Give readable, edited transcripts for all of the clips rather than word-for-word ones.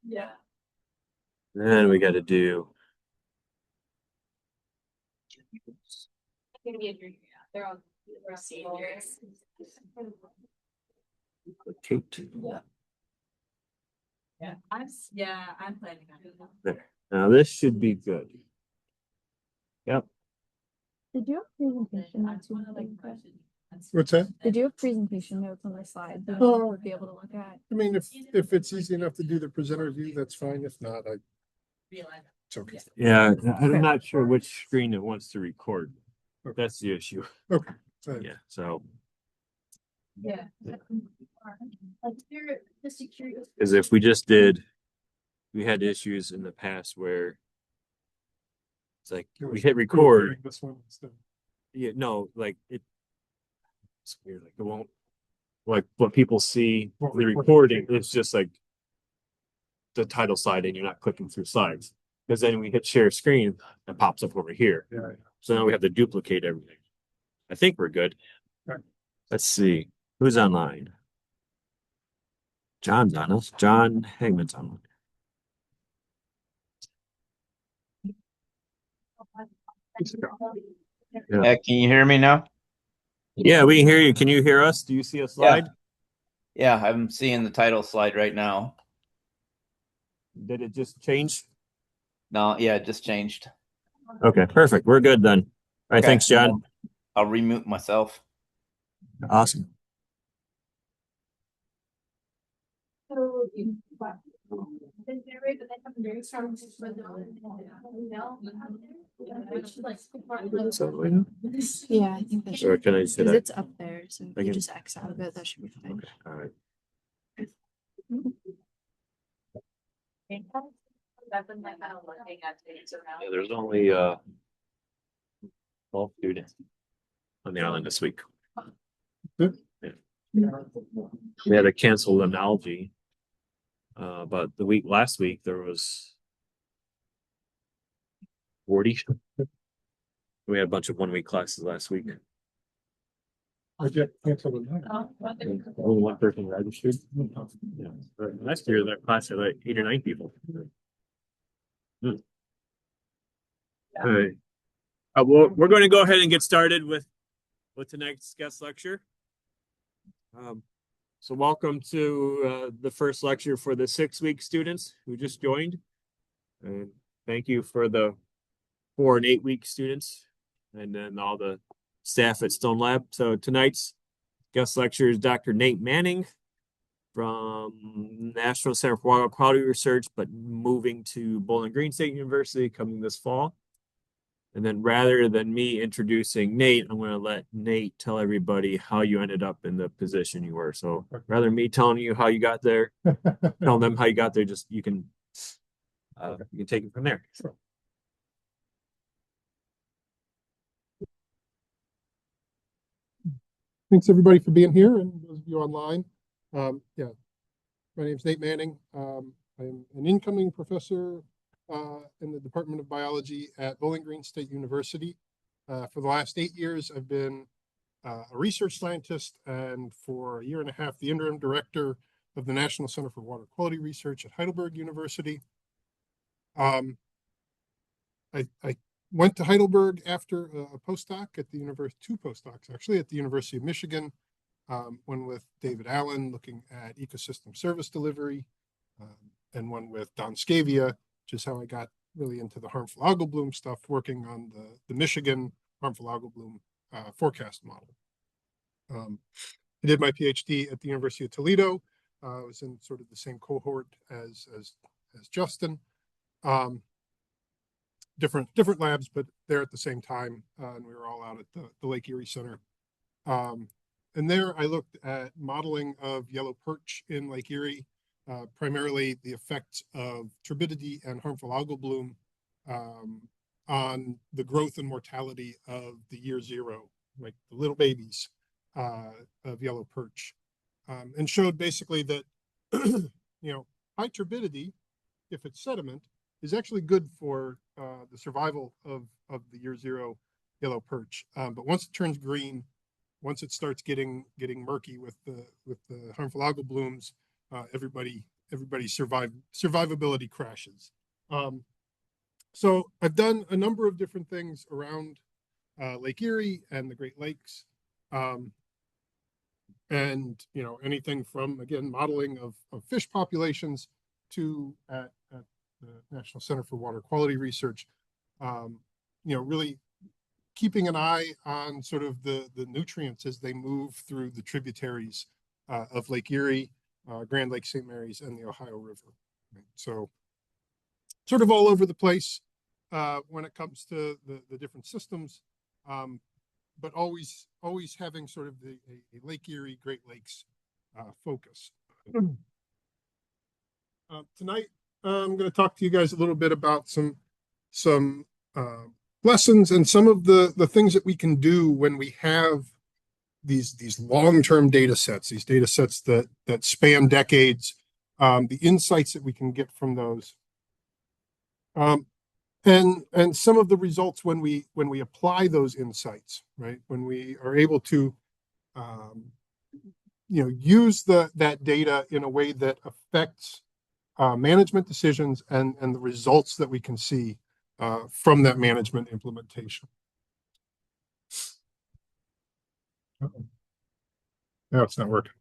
Yeah. Then we got to do. They're all seniors. Kate. Yeah. I'm planning on it. There. Now this should be good. Yep. Did you have presentation notes? What's that? Did you have presentation notes on the slide that Oh. we would be able to look at? I mean, if it's easy enough to do the presenter view, that's fine. If not, it's okay. Yeah, I'm not sure which screen it wants to record. Okay. That's the issue. Okay. Fine. Yeah. So. Yeah. Like they're just curious. Because if we just did, we had issues in the past where it's like It we was- hit record. This one instead. Yeah, no, like it's weird. Like it won't, like what people see What the we- recording, it's just like the title slide and you're not clicking through slides. Because then we hit share screen, it pops up over here. Yeah. So now we have to duplicate everything. I think we're good. Okay. Let's see. Who's online? John's on us. John Hagman's online. Yeah, can you hear me now? Yeah, we can hear you. Can you hear us? Do you see a slide? Yeah, I'm seeing the title slide right now. Did it just change? No, yeah, it just changed. Okay, perfect. We're good then. All right, Okay. thanks, John. I'll remute myself. Awesome. Yeah, I think that Or should. can I say Because that? it's up there, so if I you can- just X out of it, that should be fine. Okay, all right. Yeah, there's only 12 students on the island this week. Good. Yeah. We had to cancel analogy. But the last week there was 40. We had a bunch of 1 week classes last week. I get canceled with that. Only one person registered. Yeah. But last year that class had like 8 or 9 people. All right. We're going to go ahead and get started with tonight's guest lecture. So welcome to the first lecture for the 6-week students who just joined. And thank you for the 4 and 8-week students and then all the staff at Stone Lab. So tonight's guest lecture is Dr. Nate Manning from National Center for Water Quality Research, but moving to Bowling Green State University coming this fall. And then rather than me introducing Nate, I'm going to let Nate tell everybody how you ended up in the position you were. So rather than me telling you how you got there, tell them how you got there, just you can take it from there. Sure. Thanks everybody for being here and those of you online. My name is Nate Manning. I'm an incoming professor in the Department of Biology at Bowling Green State University. For the last 8 years, I've been a research scientist and for 1.5 years, the interim director of the National Center for Water Quality Research at Heidelberg University. I went to Heidelberg after a postdoc at the university, 2 postdocs actually, at the University of Michigan. One with David Allen looking at ecosystem service delivery, and one with Don Scavia, which is how I got really into the harmful algal bloom stuff, working on the Michigan harmful algal bloom forecast model. I did my PhD at the University of Toledo. I was in sort of the same cohort as Justin. Different labs, but there at the same time, and we were all out at the Lake Erie Center. And there I looked at modeling of yellow perch in Lake Erie, primarily the effects of turbidity and harmful algal bloom on the growth and mortality of the year 0, like the little babies of yellow perch, and showed basically that high turbidity, if it's sediment, is actually good for the survival of the year 0 yellow perch. But once it turns green, once it starts getting murky with the harmful algal blooms, everybody's survivability crashes. So I've done a number of different things around Lake Erie and the Great Lakes. And, you know, anything from, again, modeling of fish populations to at the National Center for Water Quality Research, you know, really keeping an eye on sort of the nutrients as they move through the tributaries of Lake Erie, Grand Lake St. Mary's, and the Ohio River. Right? So sort of all over the place when it comes to the different systems, but always having sort of a Lake Erie, Great Lakes focus. Tonight, I'm going to talk to you guys a little bit about some lessons and some of the things that we can do when we have these long-term data sets, these data sets that span decades, the insights that we can get from those, and some of the results when we apply those insights, right? When we are able to you know, use that data in a way that affects management decisions and the results that we can see from that management implementation. Uh-oh. Now it's not working.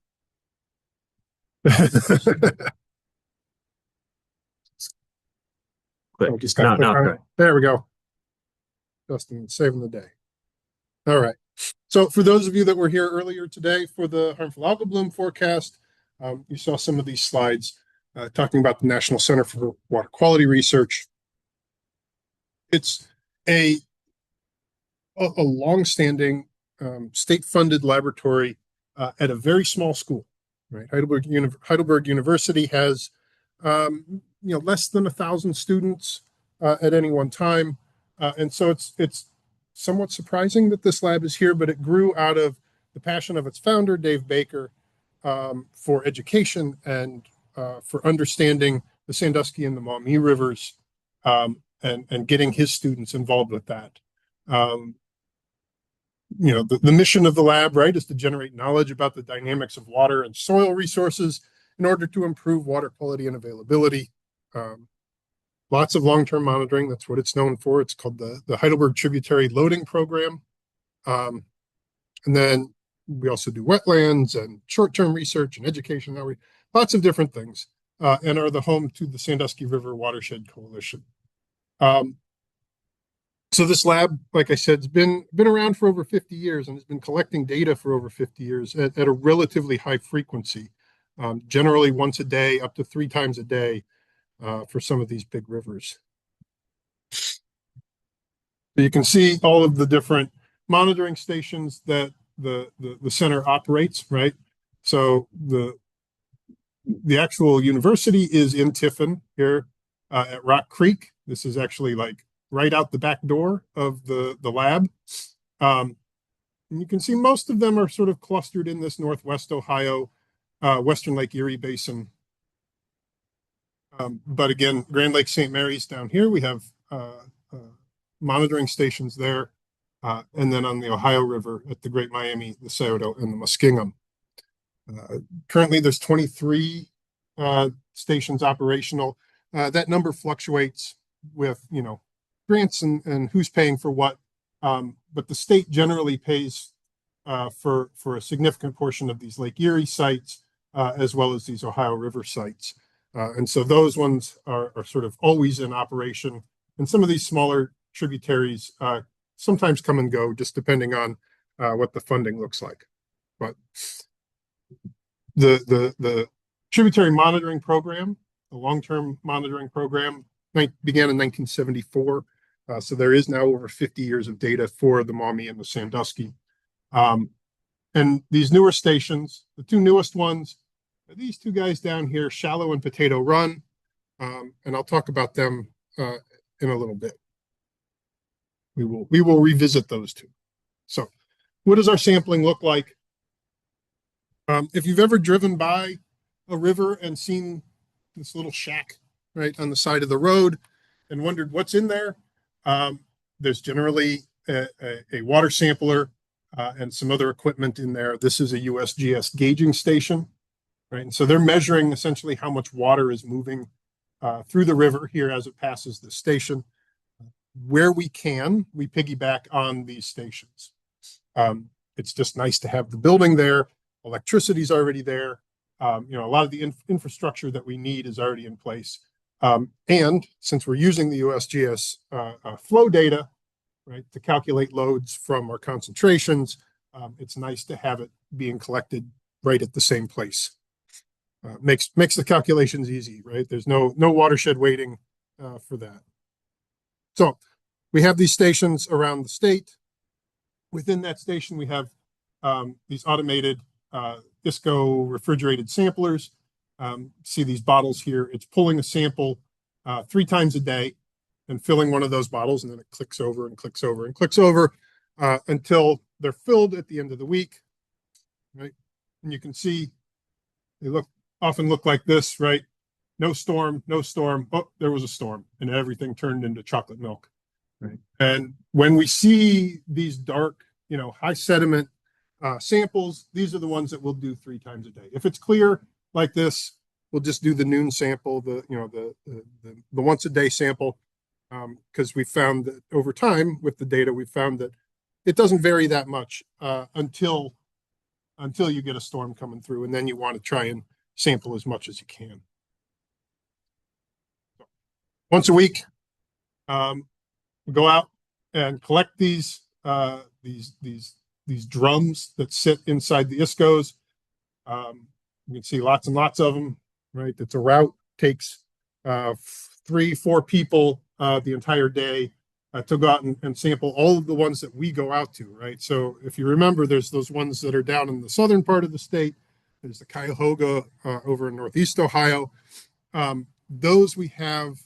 Click. Oh, just got No, click on no, it. There we go. Justin, saving the day. All right. So for those of you that were here earlier today for the harmful algal bloom forecast, you saw some of these slides talking about the National Center for Water Quality Research. It's a long-standing state-funded laboratory at a very small school, right? Heidelberg University has you know, less than 1,000 students at any one time, and so it's somewhat surprising that this lab is here, but it grew out of the passion of its founder, Dave Baker, for education and for understanding the Sandusky and the Maumee rivers, and getting his students involved with that. You know, the mission of the lab, right, is to generate knowledge about the dynamics of water and soil resources in order to improve water quality and availability. Lots of long-term monitoring. That's what it's known for. It's called the Heidelberg Tributary Loading Program. And then we also do wetlands and short-term research and education. Lots of different things, and are the home to the Sandusky River Watershed Coalition. So this lab, like I said, has been around for over 50 years and has been collecting data for over 50 years at a relatively high frequency, generally once a day, up to 3 times a day for some of these big rivers. So you can see all of the different monitoring stations that the center operates, right? So the actual university is in Tiffin here at Rock Creek. This is actually like right out the back door of the lab. And you can see most of them are sort of clustered in this Northwest Ohio, Western Lake Erie Basin. But again, Grand Lake St. Mary's down here, we have monitoring stations there. And then on the Ohio River at the Great Miami, the Scioto, and the Muskingum. Currently, there's 23 stations operational. That number fluctuates with, you know, grants and who's paying for what. But the state generally pays for a significant portion of these Lake Erie sites, as well as these Ohio River sites. And so those ones are sort of always in operation. And some of these smaller tributaries sometimes come and go, just depending on what the funding looks like. But the tributary monitoring program, the long-term monitoring program, began in 1974. So there is now over 50 years of data for the Maumee and the Sandusky. And these newer stations, the 2 newest ones, are these 2 guys down here, Shallow and Potato Run. And I'll talk about them in a little bit. We will revisit those 2. So what does our sampling look like? If you've ever driven by a river and seen this little shack right on the side of the road and wondered what's in there, there's generally a water sampler and some other equipment in there. This is a USGS gauging station. right? And so they're measuring essentially how much water is moving through the river here as it passes the station. Where we can, we piggyback on these stations. It's just nice to have the building there. Electricity's already there. A lot of the infrastructure that we need is already in place. And since we're using the USGS flow data, right, to calculate loads from our concentrations, it's nice to have it being collected right at the same place. Makes the calculations easy, right? There's no watershed waiting for that. So we have these stations around the state. Within that station, we have these automated ISCO refrigerated samplers. See these bottles here. It's pulling a sample 3 times a day and filling one of those bottles, and then it clicks over and clicks over and clicks over until they're filled at the end of the week, right? And you can see they often look like this, right? No storm, no storm. Oh, there was a storm, and everything turned into chocolate milk, right? And when we see these dark, high sediment samples, these are the ones that we'll do 3 times a day. If it's clear like this, we'll just do the noon sample, the once a day sample, because we found that over time with the data, we found that it doesn't vary that much until you get a storm coming through, and then you want to try and sample as much as you can. Once a week, we go out and collect these drums that sit inside the ISCOs. You can see lots and lots of them, right? It's a route, takes 3-4 people the entire day to go out and sample all of the ones that we go out to, right? So if you remember, there's those ones that are down in the southern part of the state. There's the Cuyahoga over in Northeast Ohio. Those we have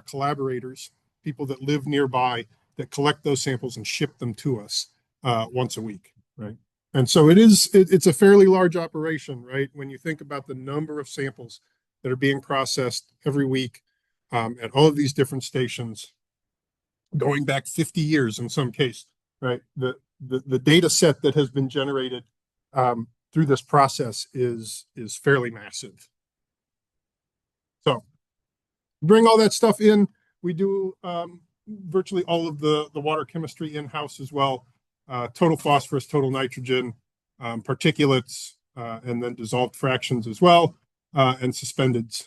collaborators, people that live nearby that collect those samples and ship them to us once a week, right? And so it's a fairly large operation, right? When you think about the number of samples that are being processed every week at all of these different stations, going back 50 years in some case, right? The data set that has been generated through this process is fairly massive. So bring all that stuff in. We do virtually all of the water chemistry in-house as well. Total phosphorus, total nitrogen, particulates, and then dissolved fractions as well, and suspendeds.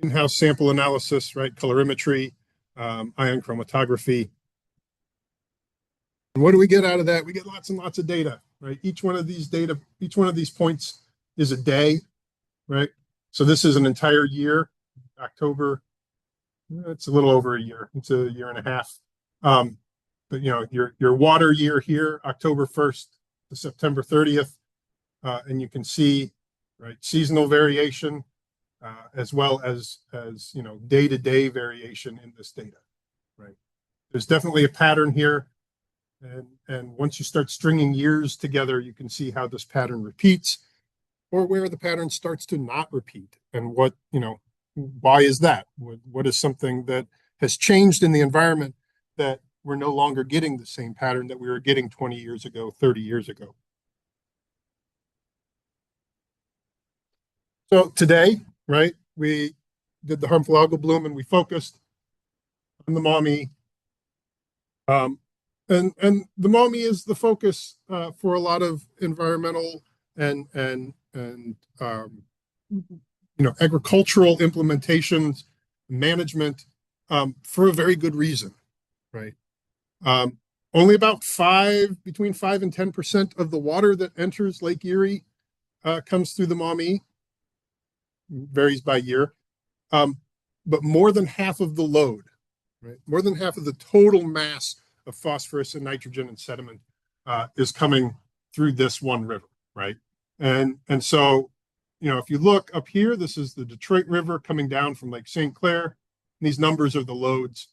In-house sample analysis, right? Colorimetry, ion chromatography. And what do we get out of that? We get lots and lots of data, right? Each one of these points is a day, right? So this is an entire year, October. It's a little over a year. It's a year and a half. But your water year here, October 1st to September 30th, and you can see, right, seasonal variation, as well as day-to-day variation in this data, right? There's definitely a pattern here, and once you start stringing years together, you can see how this pattern repeats, or where the pattern starts to not repeat, and why is that? What is something that has changed in the environment that we're no longer getting the same pattern that we were getting 20 years ago, 30 years ago? So today, right, we did the harmful algal bloom and we focused on the Maumee. And the Maumee is the focus for a lot of environmental and agricultural implementations, management, for a very good reason, right? Only about between 5 and 10% of the water that enters Lake Erie comes through the Maumee. Varies by year, but more than half of the load, right? More than half of the total mass of phosphorus and nitrogen and sediment is coming through this one river, right? And so, if you look up here, this is the Detroit River coming down from Lake St. Clair. These numbers are the loads.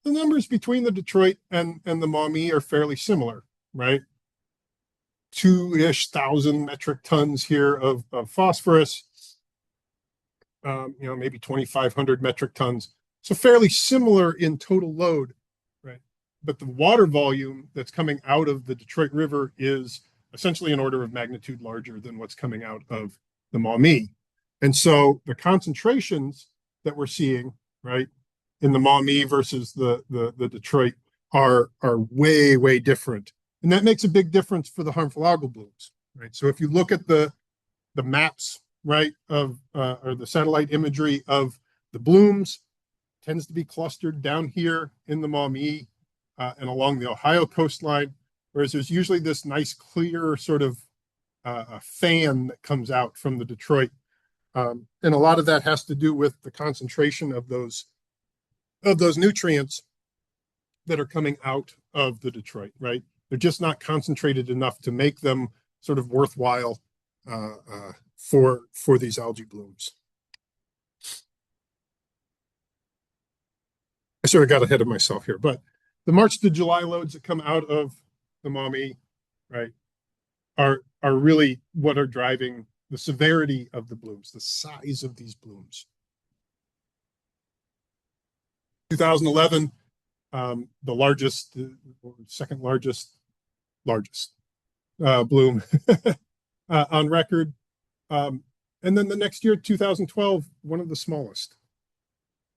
The numbers between the Detroit and the Maumee are fairly similar, right? 2,000 metric tons here of phosphorus. Maybe 2,500 metric tons. So fairly similar in total load, right? But the water volume that's coming out of the Detroit River is essentially an order of magnitude larger than what's coming out of the Maumee. And so the concentrations that we're seeing, right, in the Maumee versus the Detroit are way, way different. And that makes a big difference for the harmful algal blooms, right? So if you look at the maps, right, of or the satellite imagery of the blooms, tends to be clustered down here in the Maumee and along the Ohio coastline, whereas there's usually this nice clear sort of a fan that comes out from the Detroit. And a lot of that has to do with the concentration of those nutrients that are coming out of the Detroit, right? They're just not concentrated enough to make them sort of worthwhile for these algae blooms. I sort of got ahead of myself here, but the March to July loads that come out of the Maumee, right, are really what are driving the severity of the blooms, the size of these blooms. 2011, the largest, second largest bloom on record. And then the next year, 2012, one of the smallest,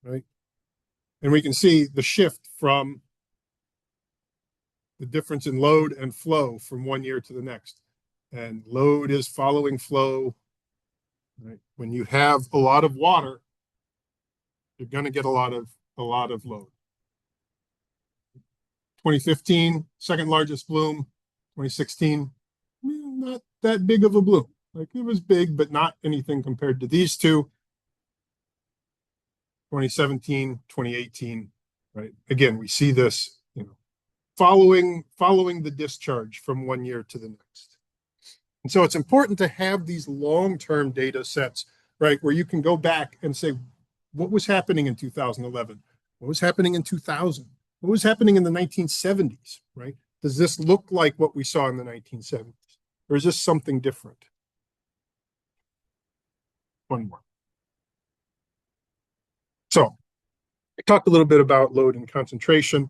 right? And we can see the shift from the difference in load and flow from one year to the next. And load is following flow, right? When you have a lot of water, you're going to get a lot of load. 2015, second largest bloom. 2016, not that big of a bloom. Like it was big, but not anything compared to these two. 2017, 2018, right? Again, we see this, following the discharge from one year to the next. And so it's important to have these long-term data sets, right? Where you can go back and say, what was happening in 2011? What was happening in 2000? What was happening in the 1970s, right? Does this look like what we saw in the 1970s? Or is this something different? One more. So I talked a little bit about load and concentration,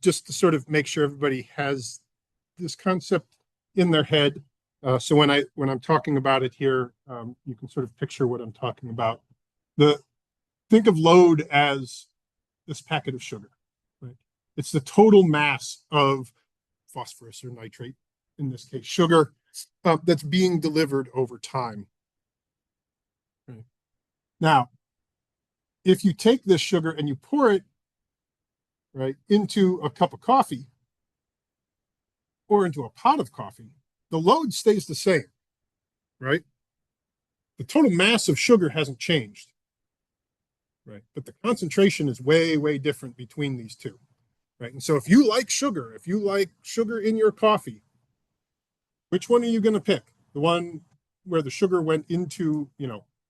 just to sort of make sure everybody has this concept in their head. So when I'm talking about it here, you can sort of picture what I'm talking about. Think of load as this packet of sugar, right? It's the total mass of phosphorus or nitrate, in this case, sugar, that's being delivered over time. Right. Now, if you take this sugar and you pour it, right, into a cup of coffee or into a pot of coffee, the load stays the same, right? The total mass of sugar hasn't changed, right? But the concentration is way, way different between these two, right? And so if you like sugar in your coffee, which one are you going to pick? The one where the sugar went into,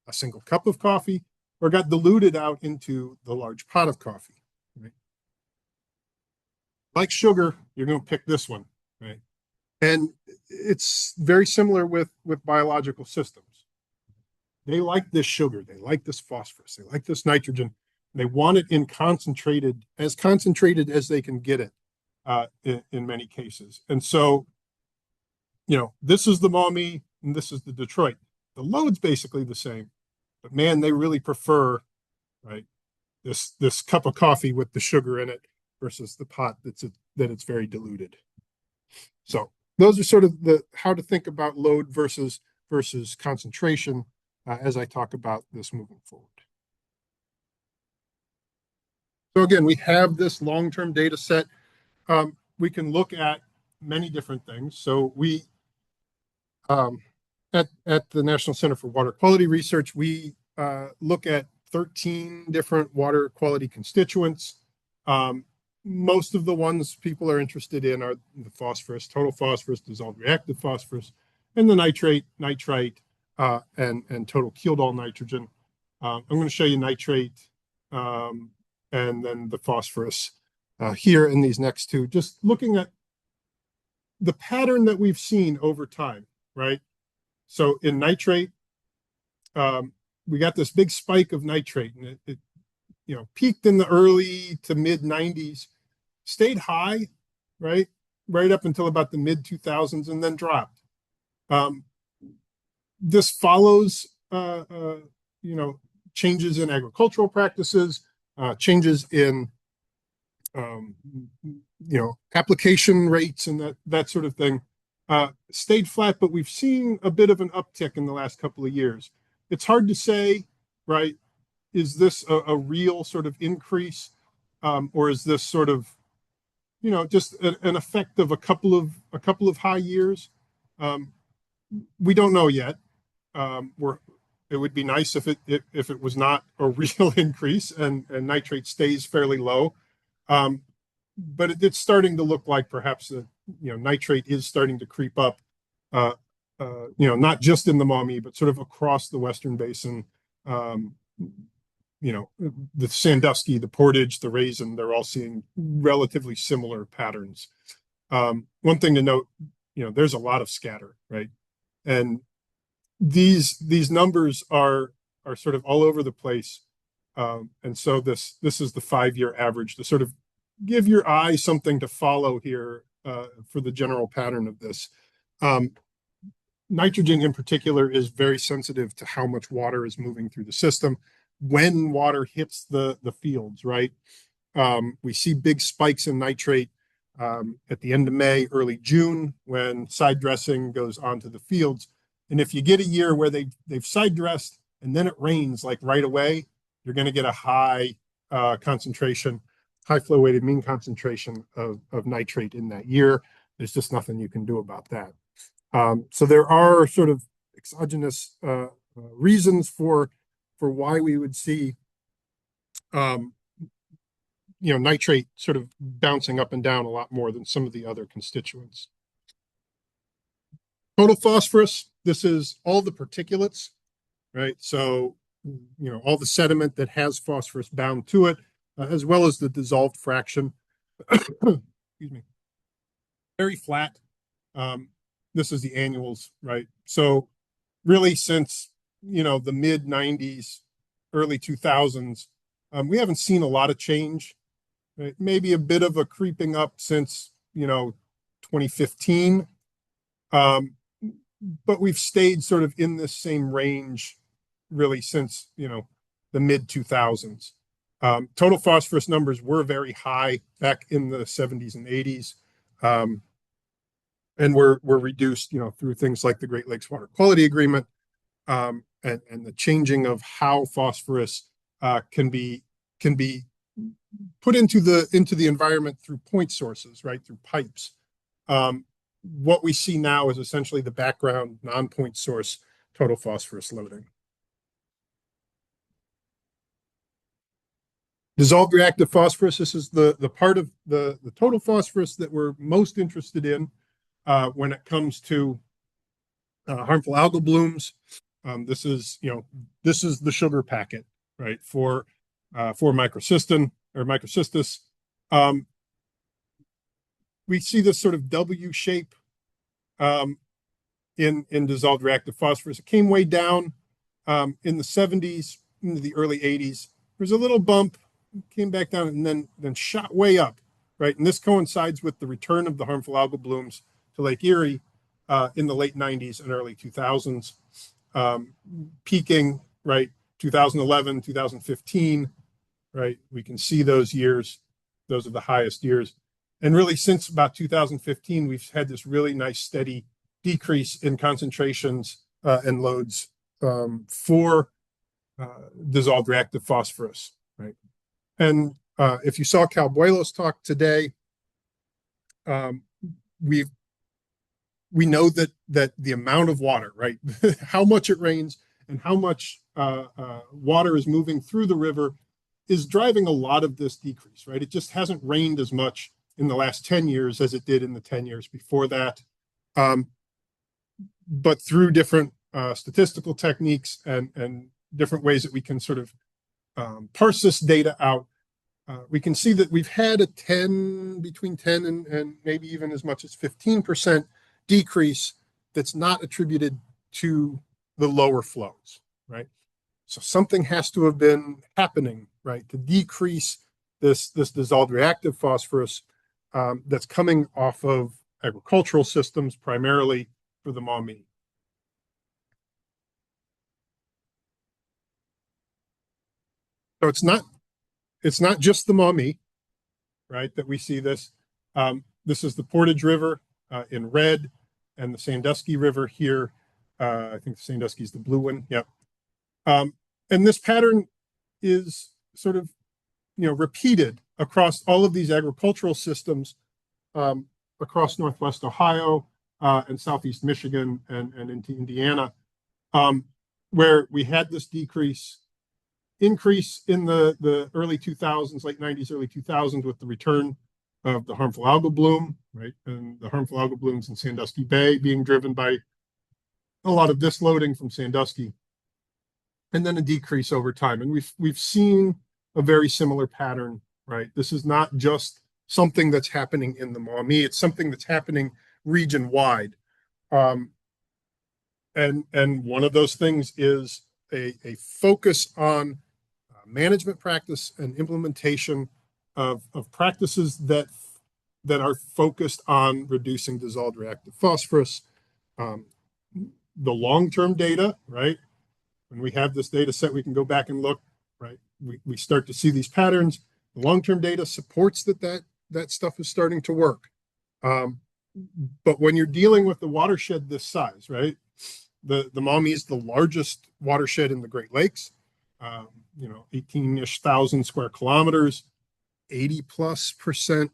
a single cup of coffee, or got diluted out into the large pot of coffee, right? Like sugar, you're going to pick this one, right? And it's very similar with biological systems. They like this sugar, they like this phosphorus, they like this nitrogen. They want it concentrated as they can get it in many cases. And so, this is the Maumee and this is the Detroit. The load's basically the same, but man, they really prefer, right, this cup of coffee with the sugar in it versus the pot that it's very diluted. So those are sort of how to think about load versus concentration as I talk about this moving forward. So again, we have this long-term data set. We can look at many different things. So we at the National Center for Water Quality Research, we look at 13 different water quality constituents. Most of the ones people are interested in are the phosphorus, total phosphorus, dissolved reactive phosphorus, and the nitrate, nitrite, and total Kjeldahl nitrogen. I'm going to show you nitrate and then the phosphorus here in these next two, just looking at the pattern that we've seen over time, right? So in nitrate, we got this big spike of nitrate, and it peaked in the early to mid 90s, stayed high, right up until about the mid 2000s, and then dropped. This follows, changes in agricultural practices, changes in, application rates and that sort of thing. Stayed flat, but we've seen a bit of an uptick in the last couple of years. It's hard to say, right? Is this a real sort of increase, or is this sort of, just an effect of a couple of high years? We don't know yet. It would be nice if it was not a real increase and nitrate stays fairly low. But it's starting to look like perhaps nitrate is starting to creep up, not just in the Maumee, but sort of across the Western Basin. The Sandusky, the Portage, the Raisin, they're all seeing relatively similar patterns. One thing to note, there's a lot of scatter, right? And these numbers are sort of all over the place. And so this is the 5-year average to sort of give your eye something to follow here for the general pattern of this. Nitrogen in particular is very sensitive to how much water is moving through the system when water hits the fields, right? We see big spikes in nitrate at the end of May, early June, when side dressing goes onto the fields. And if you get a year where they've side dressed and then it rains like right away, you're going to get a high concentration, high flow weighted mean concentration of nitrate in that year. There's just nothing you can do about that. So there are sort of exogenous reasons for why we would see nitrate sort of bouncing up and down a lot more than some of the other constituents. Total phosphorus, this is all the particulates, right? So, all the sediment that has phosphorus bound to it, as well as the dissolved fraction. Excuse me. Very flat. This is the annuals, right? So really since, the mid 90s, early 2000s, we haven't seen a lot of change, right? Maybe a bit of a creeping up since, 2015. But we've stayed sort of in this same range really since, the mid 2000s. Total phosphorus numbers were very high back in the 70s and 80s. And were reduced, through things like the Great Lakes Water Quality Agreement, and the changing of how phosphorus can be put into the environment through point sources, right, through pipes. What we see now is essentially the background non-point source total phosphorus loading. Dissolved reactive phosphorus, this is the part of the total phosphorus that we're most interested in when it comes to harmful algal blooms. This is the sugar packet, right, for microcystin or microcystis. We see this sort of W shape in dissolved reactive phosphorus. It came way down in the 70s, into the early 80s. There's a little bump, came back down, and then shot way up, right? And this coincides with the return of the harmful algal blooms to Lake Erie in the late 90s and early 2000s, peaking, right, 2011, 2015, right? We can see those years. Those are the highest years. And really, since about 2015, we've had this really nice steady decrease in concentrations and loads for dissolved reactive phosphorus, right? And if you saw Cal Buelo's talk today, we know that the amount of water, right, how much it rains and how much water is moving through the river is driving a lot of this decrease, right? It just hasn't rained as much in the last 10 years as it did in the 10 years before that. But through different statistical techniques and different ways that we can sort of parse this data out, we can see that we've had between 10 and maybe even as much as 15% decrease that's not attributed to the lower flows, right? So something has to have been happening, right, to decrease this dissolved reactive phosphorus that's coming off of agricultural systems, primarily for the Maumee. So it's not just the Maumee, right, that we see this. This is the Portage River in red, and the Sandusky River here. I think the Sandusky is the blue one. Yep. And this pattern is sort of, repeated across all of these agricultural systems across Northwest Ohio and Southeast Michigan and into Indiana, where we had this increase in the early 2000s, late 90s, early 2000s with the return of the harmful algal bloom, right? And the harmful algal blooms in Sandusky Bay being driven by a lot of disloading from Sandusky, and then a decrease over time. And we've seen a very similar pattern, right? This is not just something that's happening in the Maumee, it's something that's happening region wide. And one of those things is a focus on management practice and implementation of practices that are focused on reducing dissolved reactive phosphorus. The long-term data, right? When we have this data set, we can go back and look, right? We start to see these patterns. The long-term data supports that stuff is starting to work. But when you're dealing with the watershed this size, right? The Maumee is the largest watershed in the Great Lakes, 18-ish thousand square kilometers, 80+%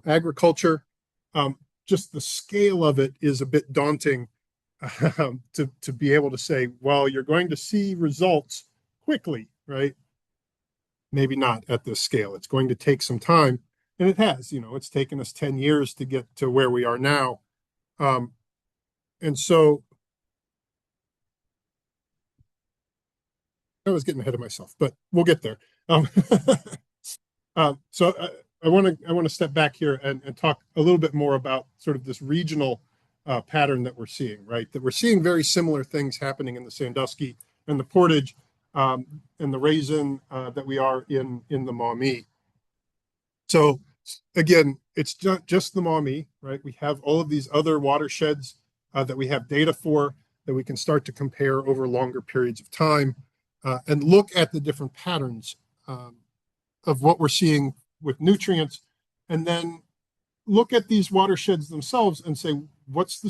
agriculture. Just the scale of it is a bit daunting to be able to say, well, you're going to see results quickly, right? Maybe not at this scale. It's going to take some time. And it has, it's taken us 10 years to get to where we are now. And so I was getting ahead of myself, but we'll get there. So I want to step back here and talk a little bit more about sort of this regional pattern that we're seeing, right? That we're seeing very similar things happening in the Sandusky and the Portage and the Raisin that we are in the Maumee. So again, it's just the Maumee, right? We have all of these other watersheds that we have data for that we can start to compare over longer periods of time and look at the different patterns of what we're seeing with nutrients, and then look at these watersheds themselves and say, what's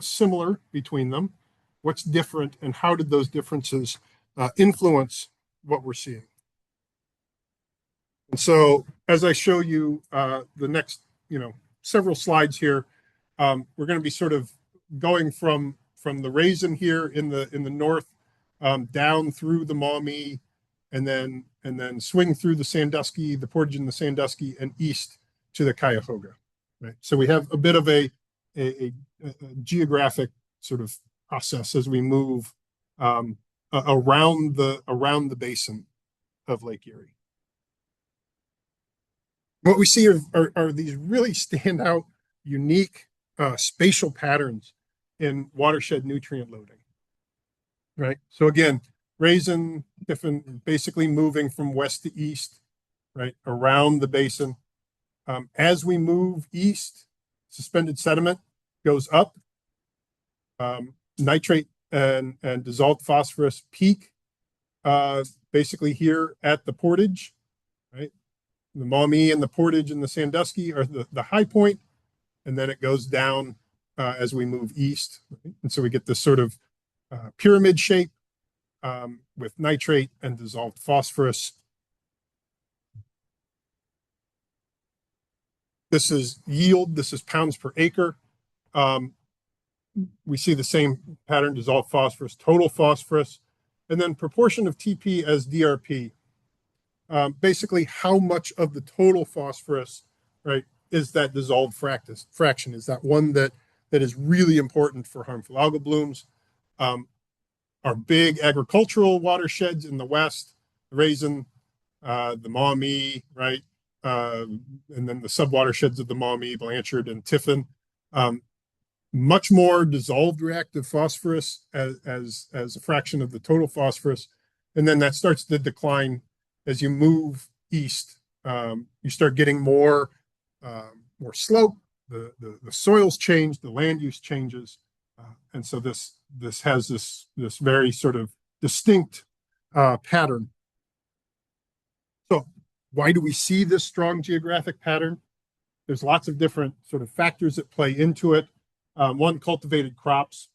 similar between them, what's different, and how did those differences influence what we're seeing? And so as I show you the next, several slides here, we're going to be sort of going from the Raisin here in the north down through the Maumee, and then swing through the Sandusky, the Portage and the Sandusky, and east to the Cuyahoga. Right. So we have a bit of a geographic sort of process as we move around the basin of Lake Erie. What we see are these really standout, unique spatial patterns in watershed nutrient loading. Right. So again, Raisin, Tiffin, basically moving from west to east, right, around the basin. As we move east, suspended sediment goes up. Nitrate and dissolved phosphorus peak basically here at the Portage, right? The Maumee and the Portage and the Sandusky are the high point, and then it goes down as we move east. Right? And so we get this sort of pyramid shape with nitrate and dissolved phosphorus. This is yield. This is pounds per acre. We see the same pattern, dissolved phosphorus, total phosphorus, and then proportion of TP as DRP. Basically, how much of the total phosphorus, right, is that dissolved fraction? Is that one that is really important for harmful algal blooms? Our big agricultural watersheds in the west, Raisin, the Maumee, right? And then the subwatersheds of the Maumee, Blanchard and Tiffin. Much more dissolved reactive phosphorus as a fraction of the total phosphorus. And then that starts to decline as you move east. You start getting more slope, the soils change, the land use changes. And so this has this very sort of distinct pattern. Why do we see this strong geographic pattern? There's lots of different sort of factors that play into it. One, cultivated crops.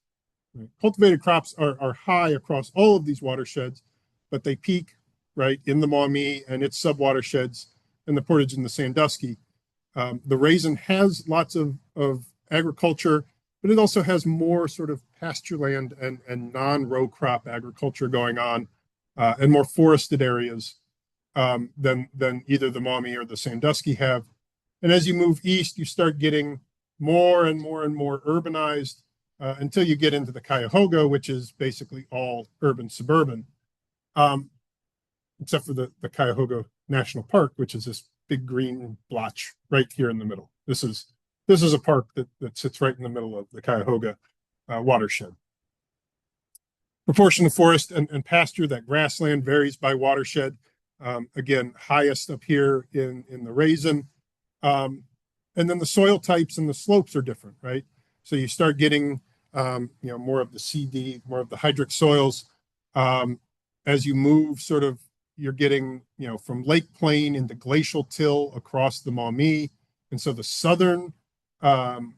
Right? Cultivated crops are high across all of these watersheds, but they peak right in the Maumee and its subwatersheds and the Portage and the Sandusky. The Raisin has lots of agriculture, but it also has more sort of pasture land and non-row crop agriculture going on, and more forested areas than either the Maumee or the Sandusky have. And as you move east, you start getting more and more and more urbanized until you get into the Cuyahoga, which is basically all urban suburban, except for the Cuyahoga National Park, which is this big green blotch right here in the middle. This is a park that sits right in the middle of the Cuyahoga watershed. Proportion of forest and pasture, that grassland varies by watershed. Again, highest up here in the Raisin. And then the soil types and the slopes are different, right? So you start getting, more of the CD, more of the hydric soils. As you move sort of, you're getting, from lake plain into glacial till across the Maumee. And so the southern, the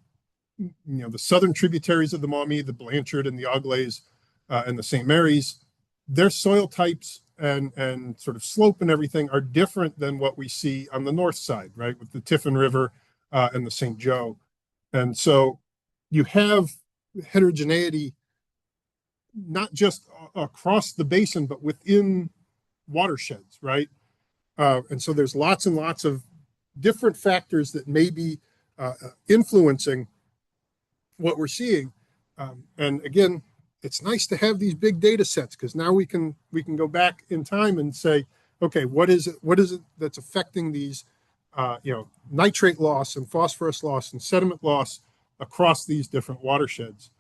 southern tributaries of the Maumee, the Blanchard and the Auglaize and the St. Mary's, their soil types and sort of slope and everything are different than what we see on the north side, right? With the Tiffin River and the St. Joe. And so you have heterogeneity, not just across the basin, but within watersheds, right? And so there's lots and lots of different factors that may be influencing what we're seeing. And again, it's nice to have these big data sets because now we can go back in time and say, okay, what is it that's affecting these, nitrate loss and phosphorus loss and sediment loss across these different watersheds.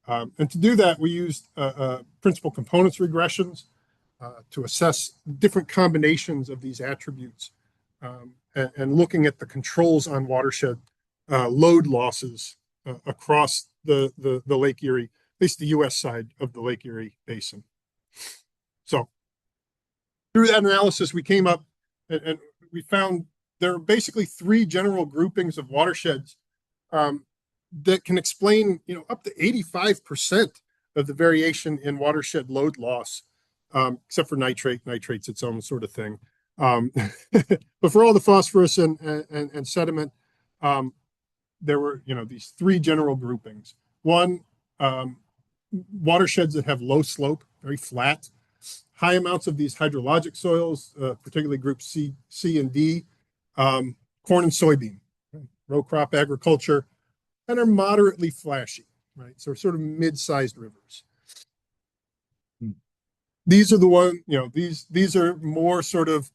And to do that, we used principal components regressions to assess different combinations of these attributes and looking at the controls on watershed load losses across the Lake Erie, at least the U.S. side of the Lake Erie Basin. So through that analysis, we came up and we found there are basically three general groupings of watersheds that can explain, up to 85% of the variation in watershed load loss, except for nitrate's its own sort of thing. But for all the phosphorus and sediment, there were, these three general groupings. One, watersheds that have low slope, very flat, high amounts of these hydrologic soils, particularly groups C and D, corn and soybean, right? Row crop agriculture, and are moderately flashy, right? So sort of mid-sized rivers. These are the one, these are more sort of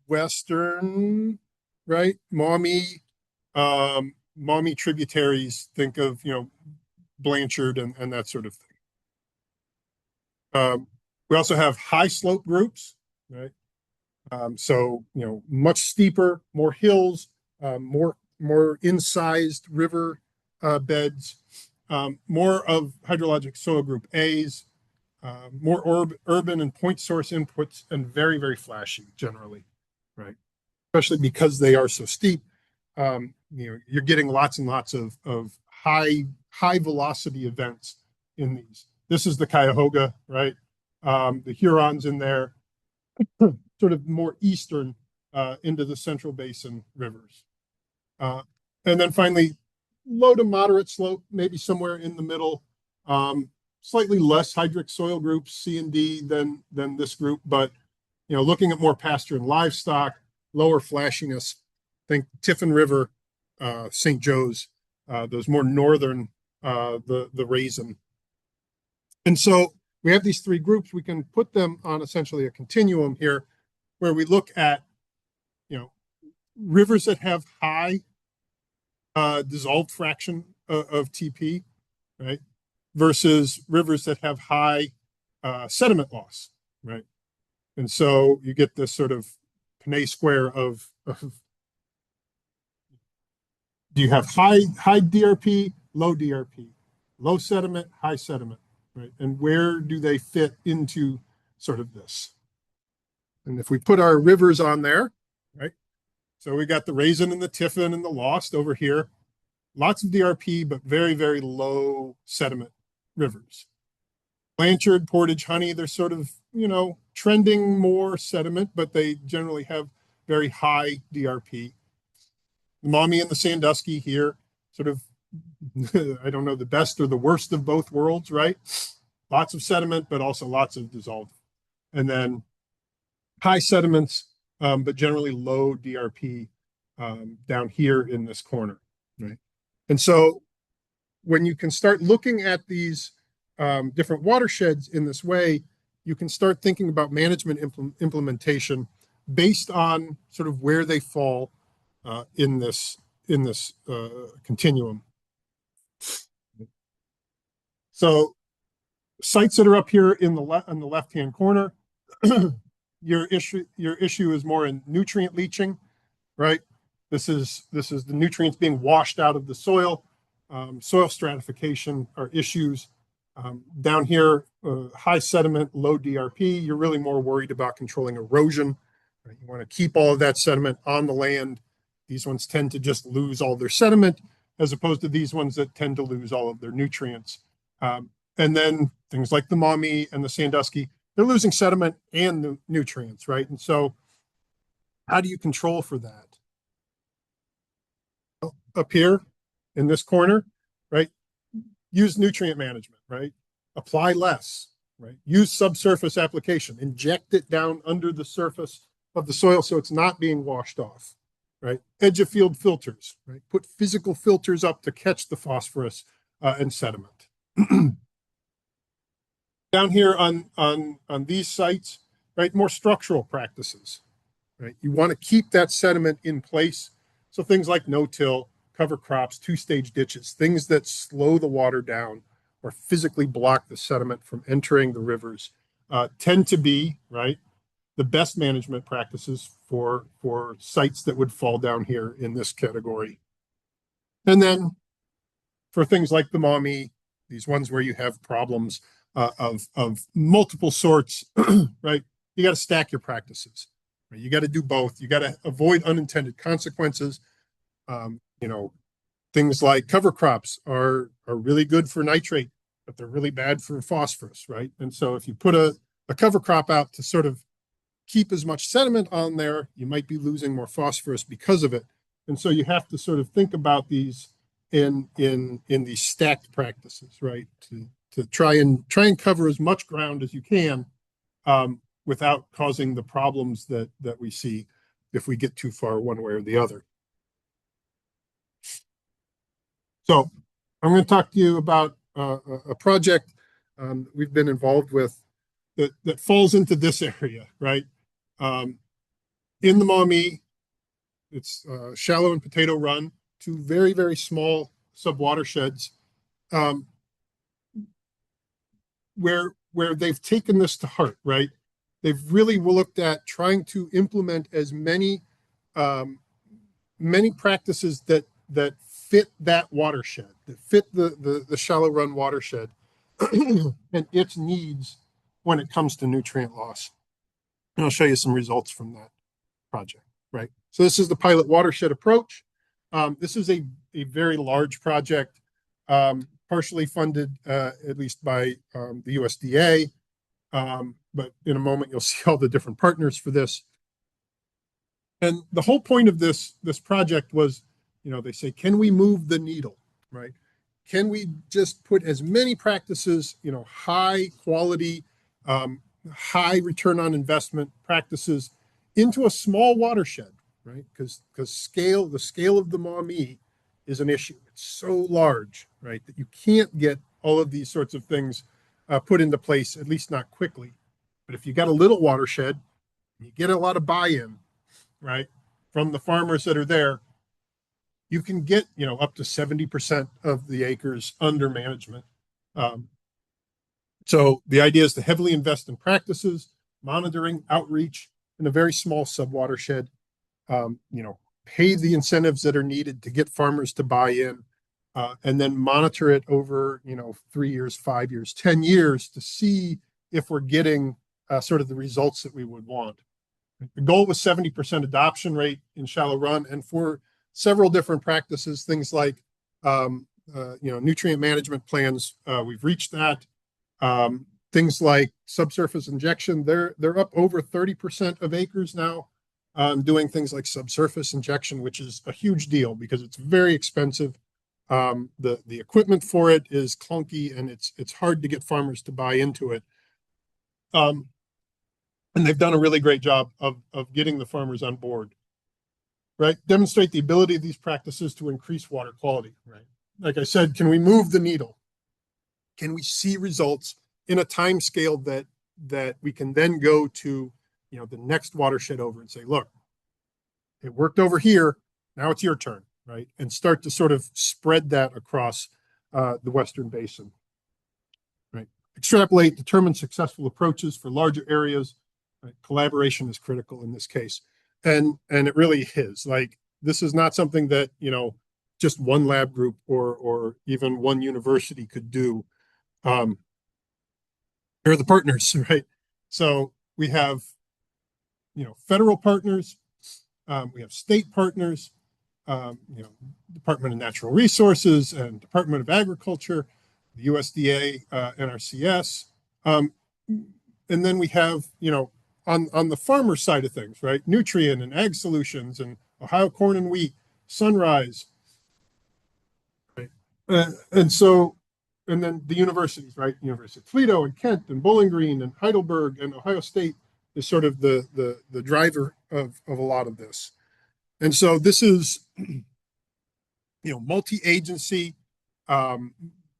western, right? Maumee tributaries, think of, Blanchard and that sort of thing. We also have high slope groups, right? So, much steeper, more hills, more incised river beds, more of hydrologic soil group A's, more urban and point source inputs, and very, very flashy generally, right? Especially because they are so steep. You're getting lots and lots of high velocity events in these. This is the Cuyahoga, right? The Hurons in there, sort of more eastern into the Central Basin rivers. And then finally, low to moderate slope, maybe somewhere in the middle, slightly less hydric soil groups, C and D than this group, but, looking at more pasture and livestock, lower flashiness, think Tiffin River, St. Joe's, those more northern, the Raisin. And so we have these three groups. We can put them on essentially a continuum here where we look at, rivers that have high dissolved fraction of TP, right? Versus rivers that have high sediment loss, right? And so you get this sort of Pinay square of do you have high DRP, low DRP, low sediment, high sediment, right? And where do they fit into sort of this? And if we put our rivers on there, So we got the Raisin and the Tiffin and the Lost over here. Lots of DRP, but very, very low sediment rivers. Blanchard, Portage, Honey, they're sort of, trending more sediment, but they generally have very high DRP. The Maumee and the Sandusky here, sort of, I don't know, the best or the worst of both worlds, right? Lots of sediment, but also lots of dissolved. And then high sediments, but generally low DRP down here in this corner, right? And so when you can start looking at these different watersheds in this way, you can start thinking about management implementation based on sort of where they fall in this continuum. So sites that are up here in the on the left-hand corner, your issue is more in nutrient leaching, right? This is the nutrients being washed out of the soil. Soil stratification are issues. Down here, high sediment, low DRP, you're really more worried about controlling erosion. Right? You want to keep all of that sediment on the land. These ones tend to just lose all their sediment, as opposed to these ones that tend to lose all of their nutrients. And then things like the Maumee and the Sandusky, they're losing sediment and nutrients, right? And so how do you control for that? Up here in this corner, right? Use nutrient management, right? Apply less, right? Use subsurface application, inject it down under the surface of the soil so it's not being washed off, right? Edge of field filters, right? Put physical filters up to catch the phosphorus and sediment. Down here on these sites, right? More structural practices, right? You want to keep that sediment in place. So things like no-till, cover crops, two-stage ditches, things that slow the water down or physically block the sediment from entering the rivers tend to be, right, the best management practices for sites that would fall down here in this category. And then for things like the Maumee, these ones where you have problems of multiple sorts, right, you got to stack your practices. Right? You got to do both. You got to avoid unintended consequences. Things like cover crops are really good for nitrate, but they're really bad for phosphorus, right? And so if you put a cover crop out to sort of keep as much sediment on there, you might be losing more phosphorus because of it. And so you have to sort of think about these in these stacked practices, right? To try and cover as much ground as you can without causing the problems that we see if we get too far one way or the other. So I'm going to talk to you about a project we've been involved with that falls into this area, right? In the Maumee, it's Shallow and Potato Run, two very, very small subwatersheds where they've taken this to heart, right? They've really looked at trying to implement as many practices that fit that watershed, that fit the Shallow Run watershed and its needs when it comes to nutrient loss. And I'll show you some results from that project, right? So this is the pilot watershed approach. This is a very large project, partially funded at least by the USDA. But in a moment, you'll see all the different partners for this. And the whole point of this project was, they say, can we move the needle, right? Can we just put as many practices, high quality, high return on investment practices into a small watershed, right? Because the scale of the Maumee is an issue. It's so large, right, that you can't get all of these sorts of things put into place, at least not quickly. But if you got a little watershed, you get a lot of buy-in, right, from the farmers that are there, you can get, up to 70% of the acres under management. So the idea is to heavily invest in practices, monitoring, outreach in a very small subwatershed, pay the incentives that are needed to get farmers to buy in, and then monitor it over, 3 years, 5 years, 10 years to see if we're getting sort of the results that we would want. The goal was 70% adoption rate in shallow run, and for several different practices, things like nutrient management plans, we've reached that. Things like subsurface injection, they're up over 30% of acres now, doing things like subsurface injection, which is a huge deal because it's very expensive. The equipment for it is clunky, and it's hard to get farmers to buy into it. And they've done a really great job of getting the farmers on board, right? Demonstrate the ability of these practices to increase water quality, right? Like I said, can we move the needle? Can we see results in a time scale that we can then go to, the next watershed over and say, look, it worked over here, now it's your turn, right? And start to sort of spread that across the Western Basin, right? Extrapolate, determine successful approaches for larger areas. Right? Collaboration is critical in this case. And it really is. Like, this is not something that, just one lab group or even one university could do. They're the partners, right? So we have, federal partners, we have state partners, Department of Natural Resources and Department of Agriculture, the USDA, NRCS. And then we have, on the farmer side of things, right? Nutrient and Ag Solutions and Ohio Corn and Wheat, Sunrise, right? And then the universities, right? University of Toledo and Kent and Bowling Green and Heidelberg and Ohio State is sort of the driver of a lot of this. And so this is, multi-agency,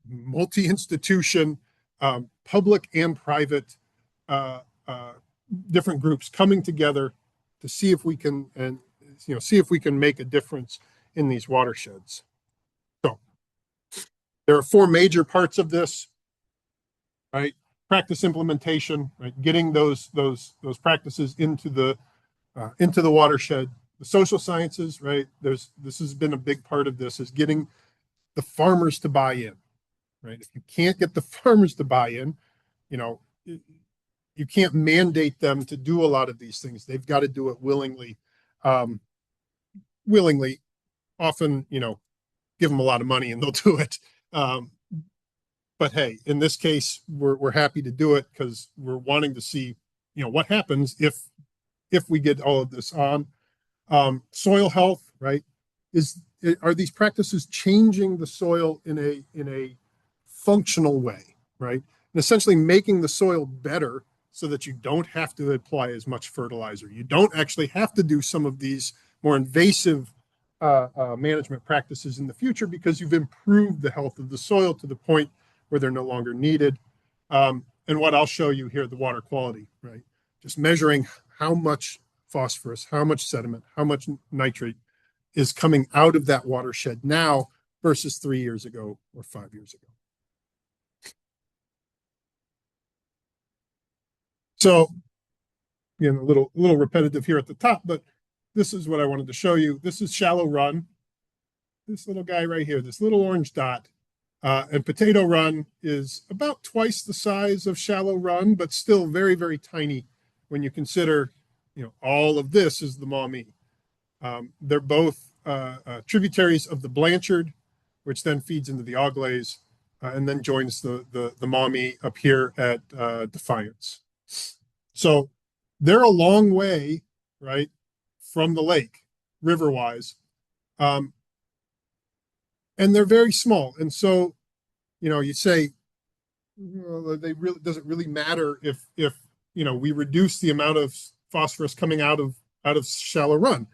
multi-institution, public and private, different groups coming together to see if we can make a difference in these watersheds. So there are four major parts of this, right? Practice implementation, right? Getting those practices into the watershed. The social sciences, right? This has been a big part of this, is getting the farmers to buy in, right? If you can't get the farmers to buy in, you can't mandate them to do a lot of these things. They've got to do it willingly. Often, give them a lot of money and they'll do it. But hey, in this case, we're happy to do it because we're wanting to see, what happens if we get all of this on. Soil health, right? Are these practices changing the soil in a functional way, right? And essentially making the soil better so that you don't have to apply as much fertilizer. You don't actually have to do some of these more invasive management practices in the future because you've improved the health of the soil to the point where they're no longer needed. And what I'll show you here, the water quality, right? Just measuring how much phosphorus, how much sediment, how much nitrate is coming out of that watershed now versus 3 years ago or 5 years ago. So, again, a little repetitive here at the top, but this is what I wanted to show you. This is shallow run. This little guy right here, this little orange dot. And potato run is about twice the size of shallow run, but still very, very tiny when you consider, all of this is the Maumee. They're both tributaries of the Blanchard, which then feeds into the Auglaize, and then joins the Maumee up here at Defiance. So they're a long way, right, from the lake, river-wise, and they're very small. And so, you say, well, does it really matter if we reduce the amount of phosphorus coming out of shallow run?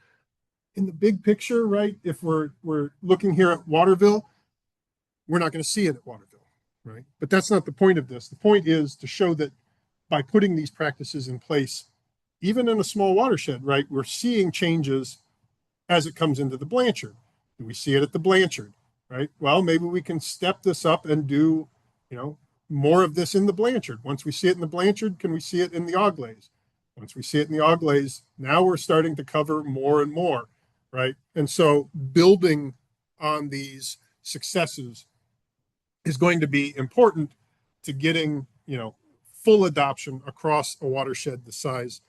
In the big picture, right? If we're looking here at Waterville, we're not going to see it at Waterville, right? But that's not the point of this. The point is to show that by putting these practices in place, even in a small watershed, right, we're seeing changes as it comes into the Blanchard. Do we see it at the Blanchard, right? Well, maybe we can step this up and do, more of this in the Blanchard. Once we see it in the Blanchard, can we see it in the Auglaize? Once we see it in the Auglaize, now we're starting to cover more and more, right? And so building on these successes is going to be important to getting, full adoption across a watershed the size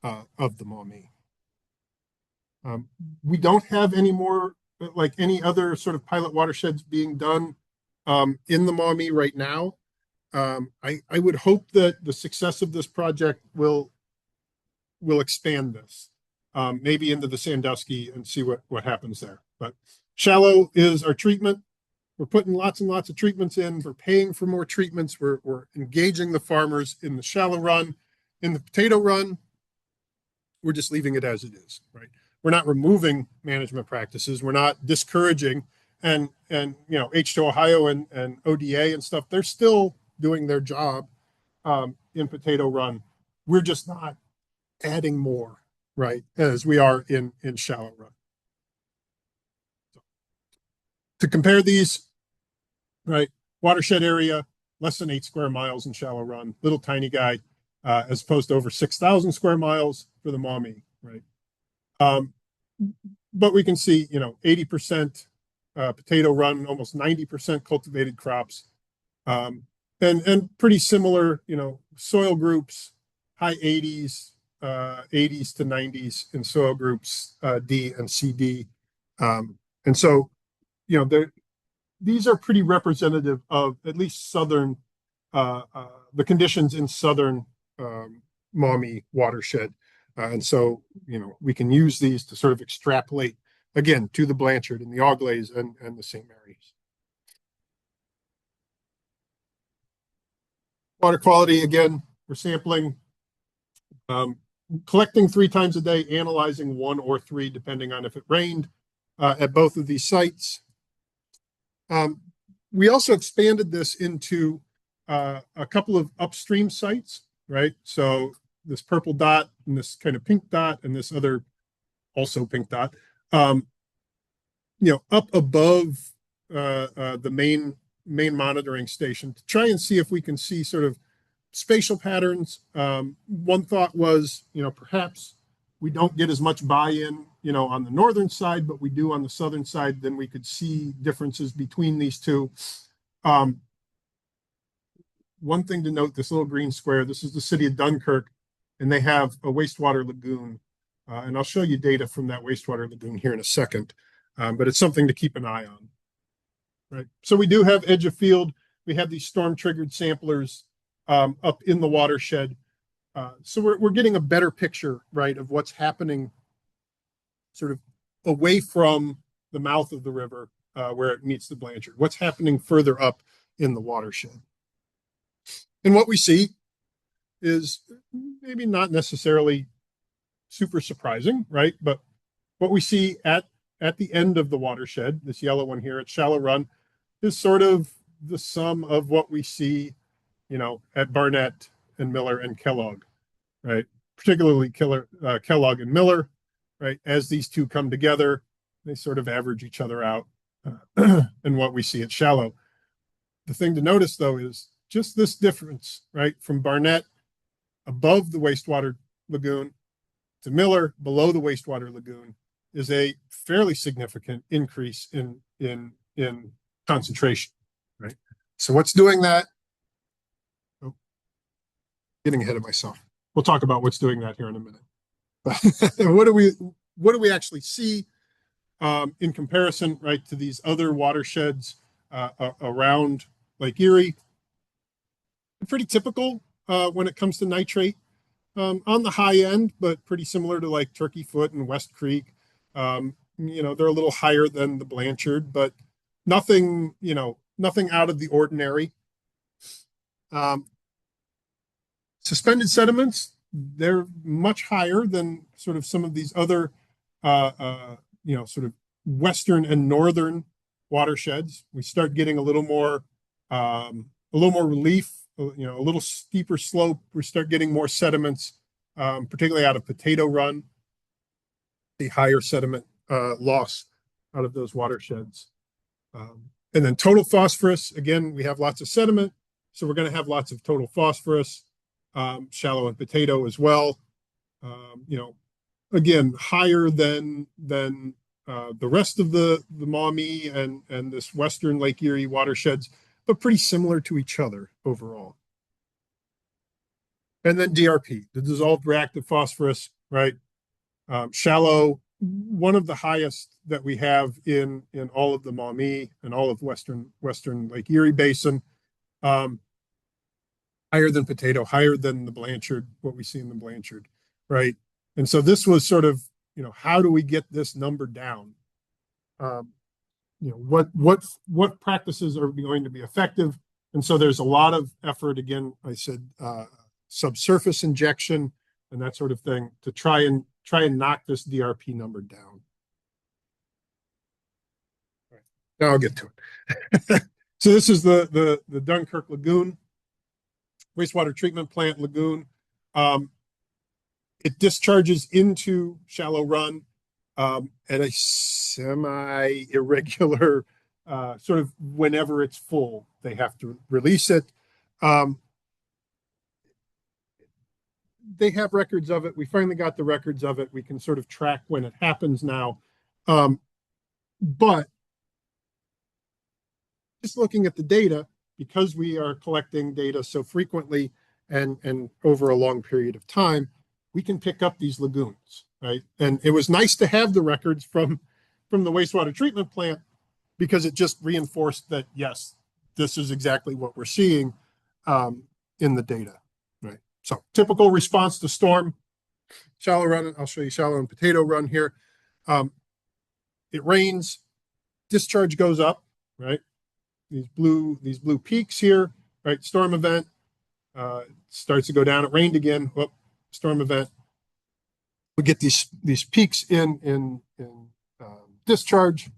of the Maumee. We don't have any more, like any other sort of pilot watersheds being done in the Maumee right now. I would hope that the success of this project will expand this, maybe into the Sandusky and see what happens there. But shallow is our treatment. We're putting lots and lots of treatments in. We're paying for more treatments. We're engaging the farmers in the shallow run. In the potato run, we're just leaving it as it is, right? We're not removing management practices. We're not discouraging, and H2 Ohio and ODA and stuff, they're still doing their job in potato run. We're just not adding more, right, as we are in shallow run. So, to compare these, right, watershed area, less than 8 square miles in shallow run, little tiny guy, as opposed to over 6,000 square miles for the Maumee, right? But we can see, 80% potato run, almost 90% cultivated crops, and pretty similar, soil groups, high 80s, 80s to 90s in soil groups D and CD. And so, these are pretty representative of at least southern, the conditions in southern Maumee watershed. And so, we can use these to sort of extrapolate, again, to the Blanchard and the Auglays and the St. Mary's. Water quality, again, we're sampling, collecting 3 times a day, analyzing 1 or 3, depending on if it rained, at both of these sites. We also expanded this into a couple of upstream sites, right? So this purple dot and this kind of pink dot and this other also pink dot, up above the main monitoring station to try and see if we can see sort of spatial patterns. One thought was, perhaps we don't get as much buy-in, on the northern side, but we do on the southern side, then we could see differences between these two. One thing to note, this little green square, this is the city of Dunkirk, and they have a wastewater lagoon. And I'll show you data from that wastewater lagoon here in a second, but it's something to keep an eye on, right? So we do have edge of field. We have these storm-triggered samplers up in the watershed. So we're getting a better picture, right, of what's happening sort of away from the mouth of the river where it meets the Blanchard. What's happening further up in the watershed. And what we see is maybe not necessarily super surprising, right? But what we see at the end of the watershed, this yellow one here at shallow run, is sort of the sum of what we see, at Barnett and Miller and Kellogg, right? Particularly Kellogg and Miller, right? As these two come together, they sort of average each other out and what we see at shallow. The thing to notice, though, is just this difference, right? From Barnett above the wastewater lagoon to Miller below the wastewater lagoon is a fairly significant increase in concentration, right? So what's doing that? Oh, getting ahead of myself. We'll talk about what's doing that here in a minute. But what do we actually see in comparison, right, to these other watersheds around Lake Erie? Pretty typical when it comes to nitrate, on the high end, but pretty similar to like Turkey Foot and West Creek. They're a little higher than the Blanchard, but nothing out of the ordinary. Suspended sediments, they're much higher than sort of some of these other, sort of western and northern watersheds. We start getting a little more relief, a little steeper slope. We start getting more sediments, particularly out of Potato Run, the higher sediment loss out of those watersheds. And then total phosphorus, again, we have lots of sediment, so we're going to have lots of total phosphorus, shallow and potato as well. Again, higher than the rest of the Maumee and this western Lake Erie watersheds, but pretty similar to each other overall. And then DRP, the dissolved reactive phosphorus, right? Shallow, one of the highest that we have in all of the Maumee and all of Western Lake Erie Basin. Higher than potato, higher than the Blanchard, what we see in the Blanchard, right? And so this was sort of, how do we get this number down? What practices are going to be effective? And so there's a lot of effort, again, I said, subsurface injection and that sort of thing to try and knock this DRP number down. Right. Now I'll get to it. So this is the Dunkirk Lagoon, wastewater treatment plant lagoon. It discharges into Shallow Run at a semi-irregular sort of whenever it's full, they have to release it. They have records of it. We finally got the records of it. We can sort of track when it happens now. But just looking at the data, because we are collecting data so frequently and over a long period of time, we can pick up these lagoons, right? And it was nice to have the records from the wastewater treatment plant because it just reinforced that, yes, this is exactly what we're seeing in the data, right? So typical response to storm, Shallow Run, I'll show you Shallow and Potato Run here. It rains, discharge goes up, right? These blue peaks here, right? Storm event, starts to go down. It rained again. Whoop, storm event. We get these peaks in discharge,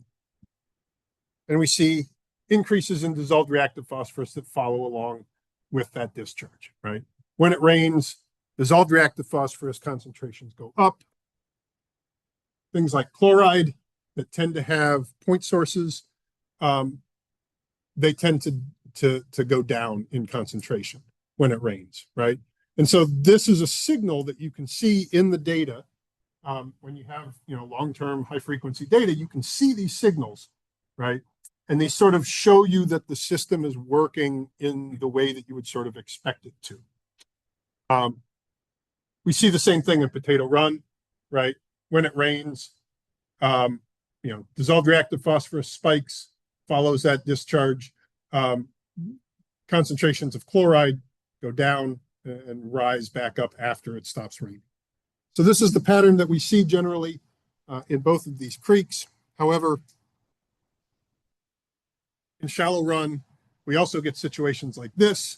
and we see increases in dissolved reactive phosphorus that follow along with that discharge, right? When it rains, dissolved reactive phosphorus concentrations go up. Things like chloride that tend to have point sources, they tend to go down in concentration when it rains, right? And so this is a signal that you can see in the data. When you have long-term high-frequency data, you can see these signals, right? And they sort of show you that the system is working in the way that you would sort of expect it to. We see the same thing in Potato Run, right? When it rains, dissolved reactive phosphorus spikes, follows that discharge. Concentrations of chloride go down and rise back up after it stops raining. So this is the pattern that we see generally in both of these creeks. However, in Shallow Run, we also get situations like this,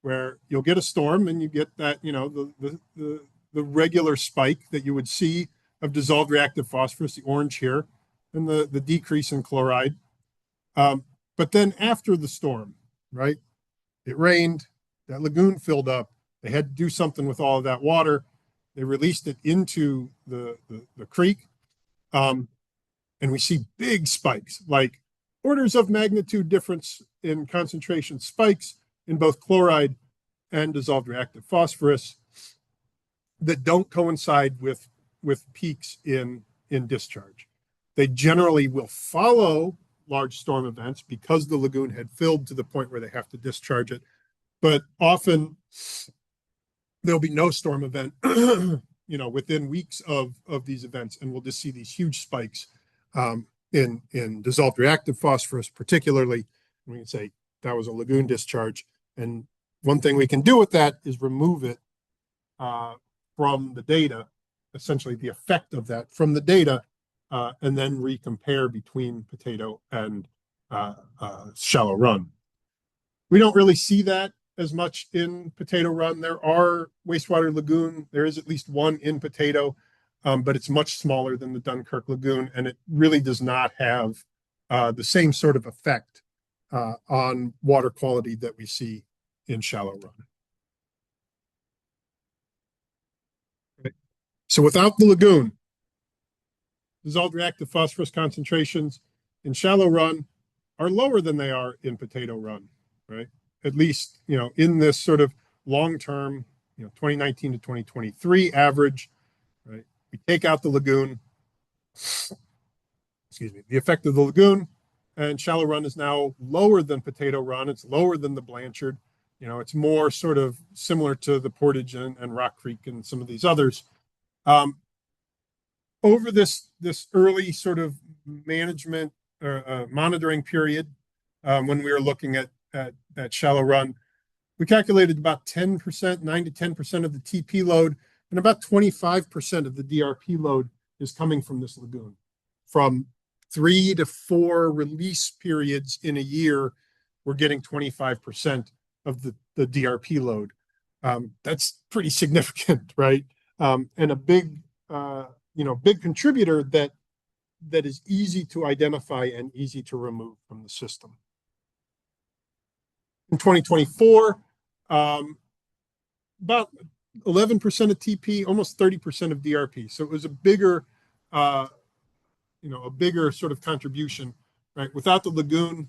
where you'll get a storm and you get that, the regular spike that you would see of dissolved reactive phosphorus, the orange here, and the decrease in chloride. But then after the storm, right, it rained, that lagoon filled up, they had to do something with all of that water. They released it into the creek, and we see big spikes, like orders of magnitude difference in concentration spikes in both chloride and dissolved reactive phosphorus that don't coincide with peaks in discharge. They generally will follow large storm events because the lagoon had filled to the point where they have to discharge it. But often there'll be no storm event, within weeks of these events, and we'll just see these huge spikes in dissolved reactive phosphorus, particularly. We can say that was a lagoon discharge. And one thing we can do with that is remove it from the data, essentially the effect of that from the data, and then recompare between Potato and Shallow Run. We don't really see that as much in Potato Run. There are wastewater lagoon. There is at least one in Potato, but it's much smaller than the Dunkirk Lagoon, and it really does not have the same sort of effect on water quality that we see in Shallow Run. Okay. So without the lagoon, dissolved reactive phosphorus concentrations in Shallow Run are lower than they are in Potato Run, right? At least, in this sort of long-term, 2019 to 2023 average, right? We take out the lagoon, the effect of the lagoon, and Shallow Run is now lower than Potato Run. It's lower than the Blanchard. You know, it's more sort of similar to the Portage and Rock Creek and some of these others. Over this early sort of management or monitoring period, when we were looking at shallow run, we calculated about 10%, 9 to 10% of the TP load, and about 25% of the DRP load is coming from this lagoon. From 3 to 4 release periods in a year, we're getting 25% of the DRP load. That's pretty significant, right? And a big, big contributor that is easy to identify and easy to remove from the system. In 2024, about 11% of TP, almost 30% of DRP. So it was a bigger, a bigger sort of contribution, right? Without the lagoon,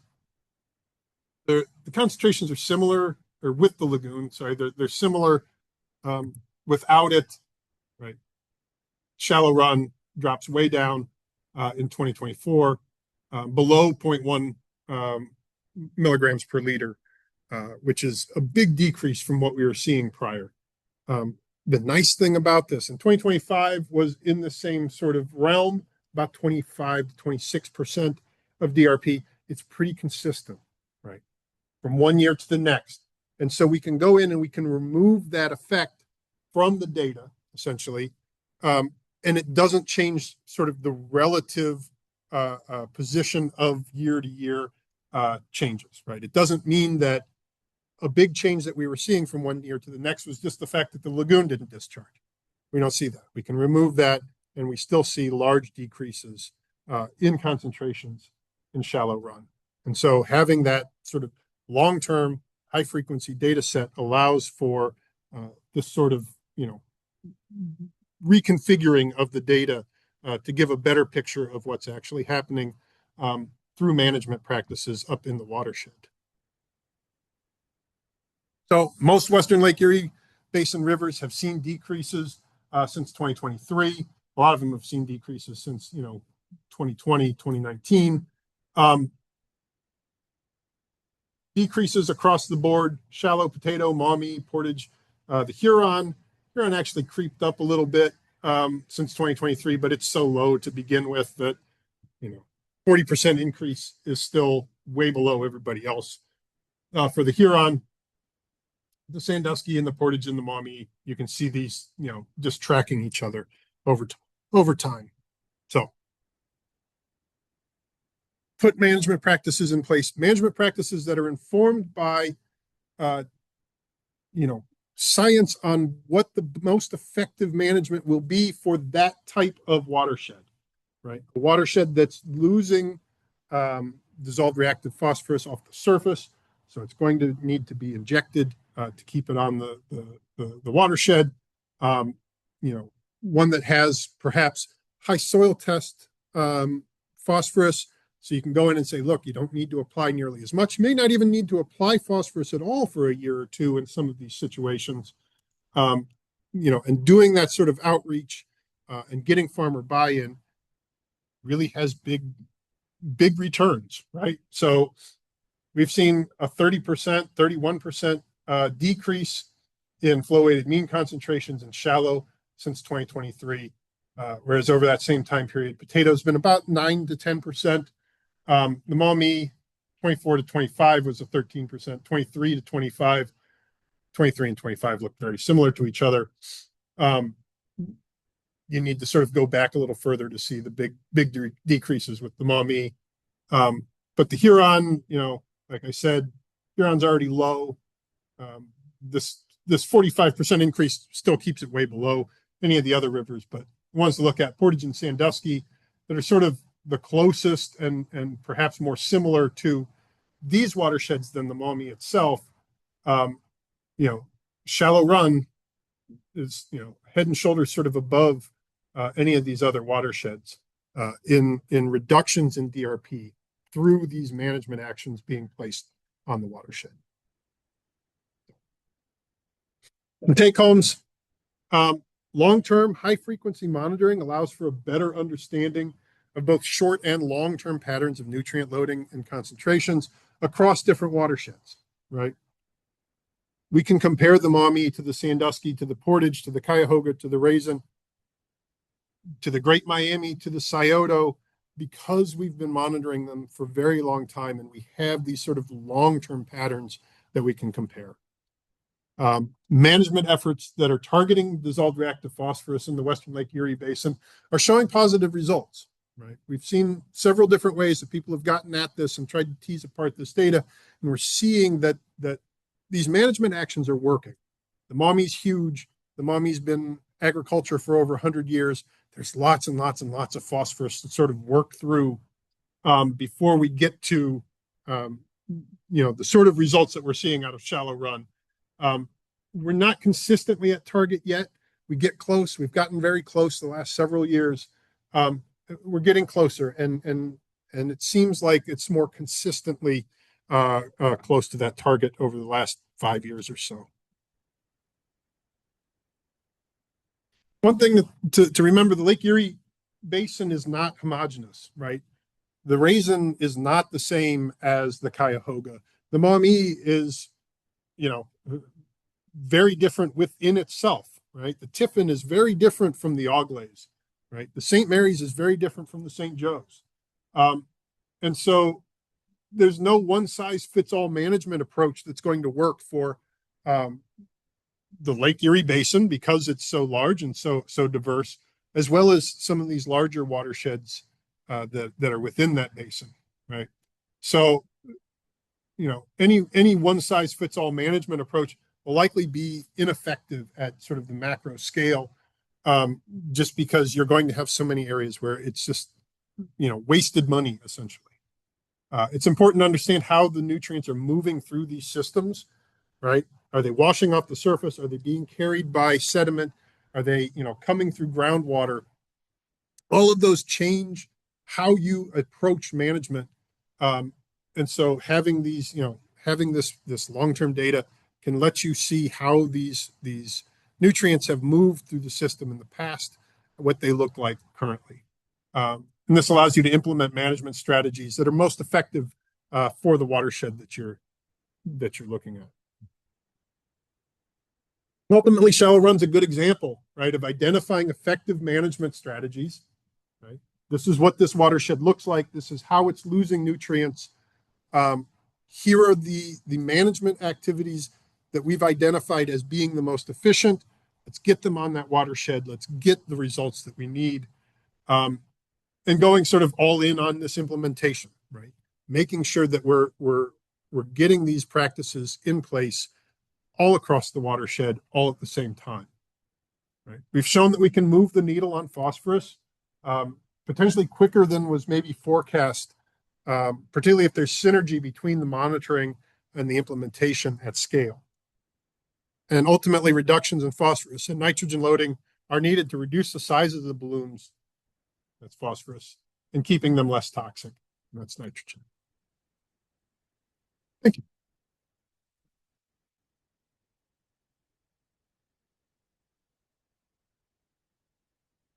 the concentrations are similar, or with the lagoon, sorry, they're similar. Without it, right? Shallow run drops way down in 2024, below 0.1 milligrams per liter, which is a big decrease from what we were seeing prior. The nice thing about this, in 2025 was in the same sort of realm, about 25 to 26% of DRP. It's pretty consistent, right? From one year to the next. And so we can go in and we can remove that effect from the data, essentially. And it doesn't change sort of the relative position of year to year changes, right? It doesn't mean that a big change that we were seeing from one year to the next was just the fact that the lagoon didn't discharge. We don't see that. We can remove that, and we still see large decreases in concentrations in shallow run. And so having that sort of long-term, high-frequency data set allows for this sort of, reconfiguring of the data to give a better picture of what's actually happening through management practices up in the watershed. So most Western Lake Erie Basin rivers have seen decreases since 2023. A lot of them have seen decreases since, 2020, 2019. Decreases across the board: Shallow, Potato, Maumee, Portage, the Huron. Huron actually creeped up a little bit since 2023, but it's so low to begin with that, 40% increase is still way below everybody else. For the Huron, the Sandusky and the Portage and the Maumee, you can see these, just tracking each other over time. So put management practices in place, management practices that are informed by, science on what the most effective management will be for that type of watershed, right? A watershed that's losing dissolved reactive phosphorus off the surface. So it's going to need to be injected to keep it on the watershed. One that has perhaps high soil test phosphorus. So you can go in and say, look, you don't need to apply nearly as much. You may not even need to apply phosphorus at all for a year or two in some of these situations. And doing that sort of outreach and getting farmer buy-in really has big returns, right? So we've seen a 30%, 31% decrease in flow-weighted mean concentrations in shallow since 2023, whereas over that same time period, potatoes been about 9 to 10%. The Maumee 24 to 25 was a 13%, 23 to 25, 23 and 25 look very similar to each other. You need to sort of go back a little further to see the big decreases with the Maumee. But the Huron, like I said, Huron's already low. This 45% increase still keeps it way below any of the other rivers, but ones to look at, Portage and Sandusky, that are sort of the closest and perhaps more similar to these watersheds than the Maumee itself. Shallow run is, head and shoulders sort of above any of these other watersheds in reductions in DRP through these management actions being placed on the watershed. The take homes, long-term high frequency monitoring allows for a better understanding of both short and long-term patterns of nutrient loading and concentrations across different watersheds, right? We can compare the Maumee to the Sandusky, to the Portage, to the Cuyahoga, to the Raisin, to the Great Miami, to the Scioto, because we've been monitoring them for a very long time, and we have these sort of long-term patterns that we can compare. Management efforts that are targeting dissolved reactive phosphorus in the Western Lake Erie Basin are showing positive results, right? We've seen several different ways that people have gotten at this and tried to tease apart this data, and we're seeing that these management actions are working. The Maumee's huge. The Maumee's been agriculture for over 100 years. There's lots and lots and lots of phosphorus to sort of work through before we get to the sort of results that we're seeing out of Shallow Run. We're not consistently at target yet. We get close. We've gotten very close the last several years. We're getting closer, and it seems like it's more consistently close to that target over the last 5 years or so. One thing to remember, the Lake Erie Basin is not homogeneous, right? The Raisin is not the same as the Cuyahoga. The Maumee is, very different within itself, right? The Tiffin is very different from the Auglaize, right? The St. Mary's is very different from the St. Joe's. And so there's no one-size-fits-all management approach that's going to work for the Lake Erie Basin, because it's so large and so diverse, as well as some of these larger watersheds that are within that basin, right? So, any one-size-fits-all management approach will likely be ineffective at sort of the macro scale, just because you're going to have so many areas where it's just, wasted money, essentially. It's important to understand how the nutrients are moving through these systems, right? Are they washing off the surface? Are they being carried by sediment? Are they, coming through groundwater? All of those change how you approach management. And so having these, having this long-term data can let you see how these nutrients have moved through the system in the past, what they look like currently. And this allows you to implement management strategies that are most effective for the watershed that you're looking at. Ultimately, Shallow Run's a good example, right, of identifying effective management strategies, right? This is what this watershed looks like. This is how it's losing nutrients. Here are the management activities that we've identified as being the most efficient. Let's get them on that watershed. Let's get the results that we need. And going sort of all in on this implementation, right? Making sure that we're getting these practices in place all across the watershed, all at the same time, right? We've shown that we can move the needle on phosphorus, potentially quicker than was maybe forecast, particularly if there's synergy between the monitoring and the implementation at scale. And ultimately, reductions in phosphorus and nitrogen loading are needed to reduce the size of the balloons, that's phosphorus, and keeping them less toxic, that's nitrogen. Thank you.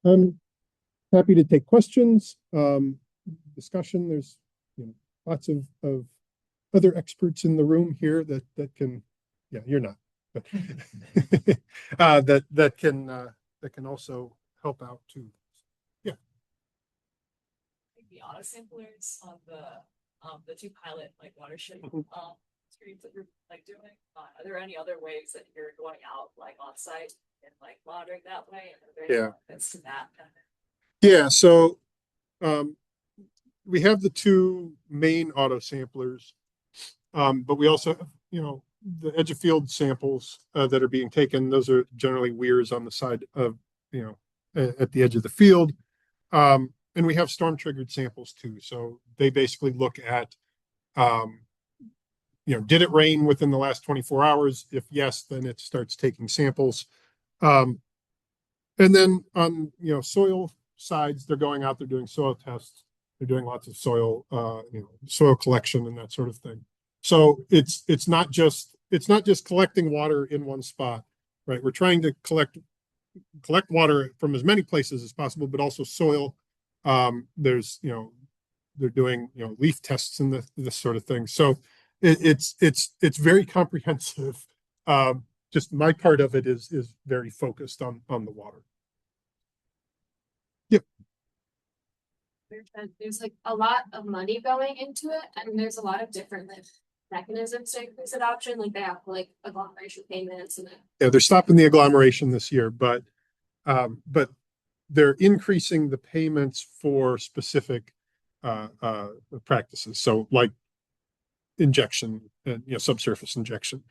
I'm happy to take questions, discussion. There's lots of other experts in the room here that can, yeah, you're not, but that can also help out too. Yeah. The auto samplers on the two pilot watershed streams that you're doing. Are there any other ways that you're going out on site and monitoring that way? And are there any benefits to that? Yeah. So we have the two main auto samplers, but we also have, the edge of field samples that are being taken. Those are generally weirs on the side of, at the edge of the field. And we have storm triggered samples too. So they basically look at, did it rain within the last 24 hours? If yes, then it starts taking samples. And then on, soil sides, they're going out, they're doing soil tests. They're doing lots of soil, soil collection and that sort of thing. So it's not just collecting water in one spot, right? We're trying to collect water from as many places as possible, but also soil. There's, they're doing, leaf tests and this sort of thing. So it's very comprehensive Just my part of it is very focused on the water. There's like a lot of money going into it, and there's a lot of different like mechanisms to increase adoption. Like they have like agglomeration payments and Yeah, they're stopping the agglomeration this year, but they're increasing the payments for specific practices. So like injection and subsurface injection.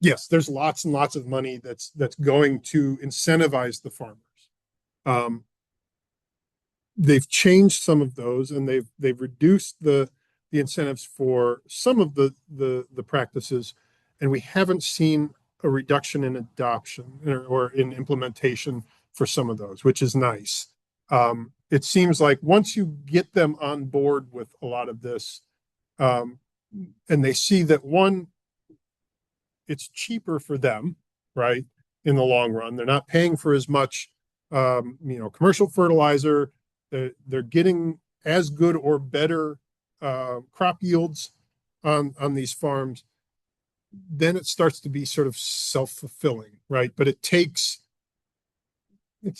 Yes, there's lots and lots of money that's going to incentivize the farmers. They've changed some of those, and they've reduced the incentives for some of the practices, and we haven't seen a reduction in adoption or in implementation for some of those, which is nice. It seems like once you get them on board with a lot of this, and they see that one, it's cheaper for them, right? In the long run, they're not paying for as much, commercial fertilizer. They're getting as good or better crop yields on these farms. Then it starts to be sort of self-fulfilling, right? But it's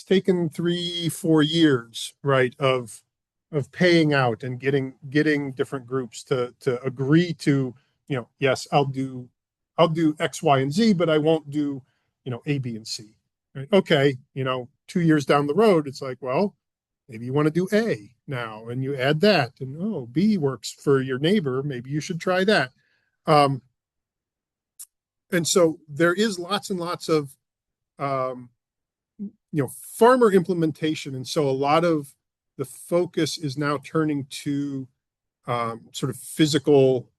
taken 3-4 years, right, of paying out and getting different groups to agree to, yes, I'll do X, Y, and Z, but I won't do, A, B, and C. Right? Okay, 2 years down the road, it's like, well, maybe you want to do A now, and you add that, and B works for your neighbor. Maybe you should try that. And so there is lots and lots of, farmer implementation. And so a lot of the focus is now turning to sort of physical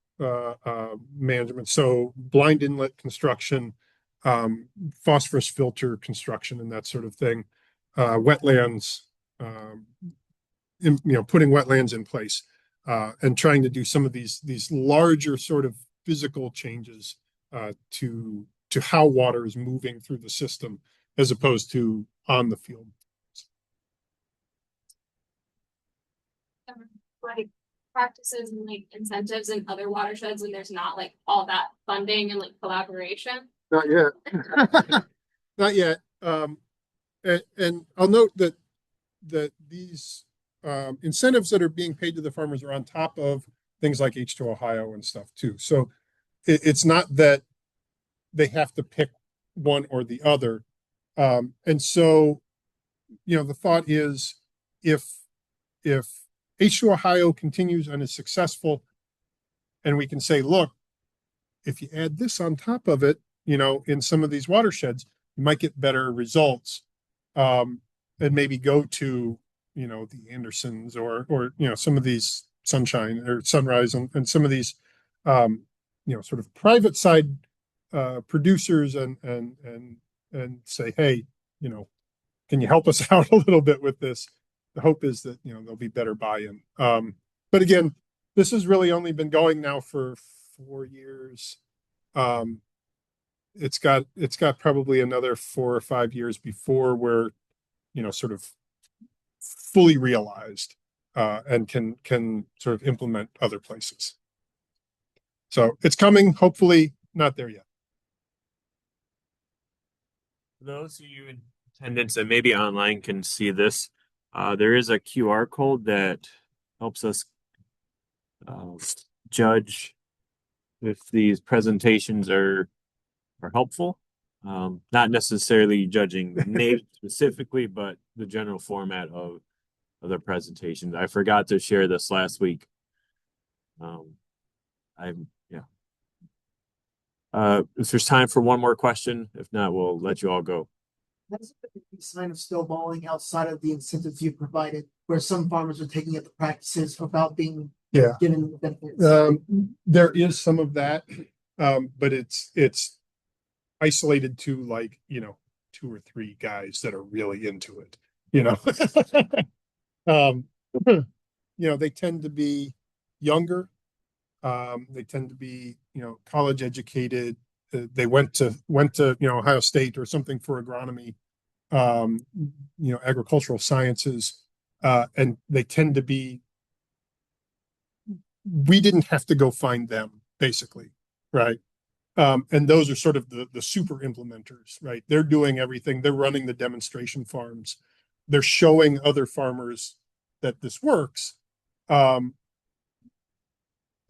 management. So blind inlet construction, phosphorus filter construction, and that sort of thing. Wetlands, putting wetlands in place, and trying to do some of these larger sort of physical changes to how water is moving through the system as opposed to on the field. like practices and like incentives in other watersheds, and there's not like all that funding and like collaboration. Not yet. Not yet. And I'll note that these incentives that are being paid to the farmers are on top of things like H2 Ohio and stuff too. So it's not that they have to pick one or the other. And so, the thought is if H2 Ohio continues and is successful, and we can say, look, if you add this on top of it, in some of these watersheds, you might get better results. And maybe go to, the Andersons or some of these Sunshine or Sunrise and some of these, sort of private side producers and say, hey, can you help us out a little bit with this? The hope is that, there'll be better buy-in. But again, this has really only been going now for 4 years. It's got probably another 4 or 5 years before we're, sort of fully realized, and can sort of implement other places. So it's coming, hopefully not there yet. For those of you in attendance and maybe online can see this, there is a QR code that helps us judge if these presentations are helpful. Not necessarily judging Nate specifically, but the general format of the presentations. I forgot to share this last week. If there's time for one more question, if not, we'll let you all go. That's a big sign of snowballing outside of the incentives you provided, where some farmers are taking up the practices without being given the benefits. There is some of that, but it's isolated to 2 or 3 guys that are really into it. They tend to be younger. They tend to be, college educated. They went to Ohio State or something for agronomy, agricultural sciences, and they tend to be. We didn't have to go find them, basically, right? And those are sort of the super implementers, right? They're doing everything. They're running the demonstration farms. They're showing other farmers that this works. And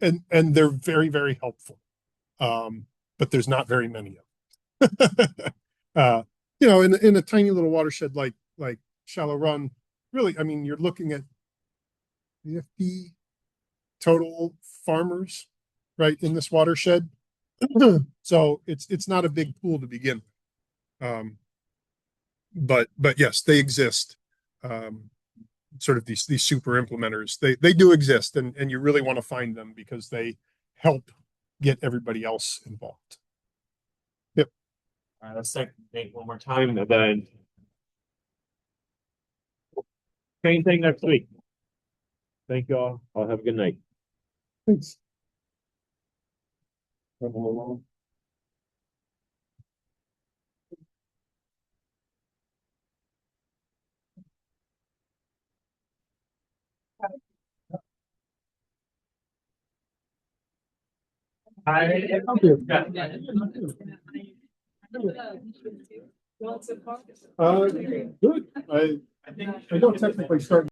they're very, very helpful. But there's not very many of them. You know, in a tiny little watershed like Shallow Run, really, I mean, you're looking at 50 total farmers, right, in this watershed. So it's not a big pool to begin with. But yes, they exist. Sort of these super implementers. They do exist, and you really want to find them because they help get everybody else involved. Yep. All right, let's thank Nate one more time, and then same thing next week. Thank you all. I'll have a good night. Thanks. Good. I don't technically start.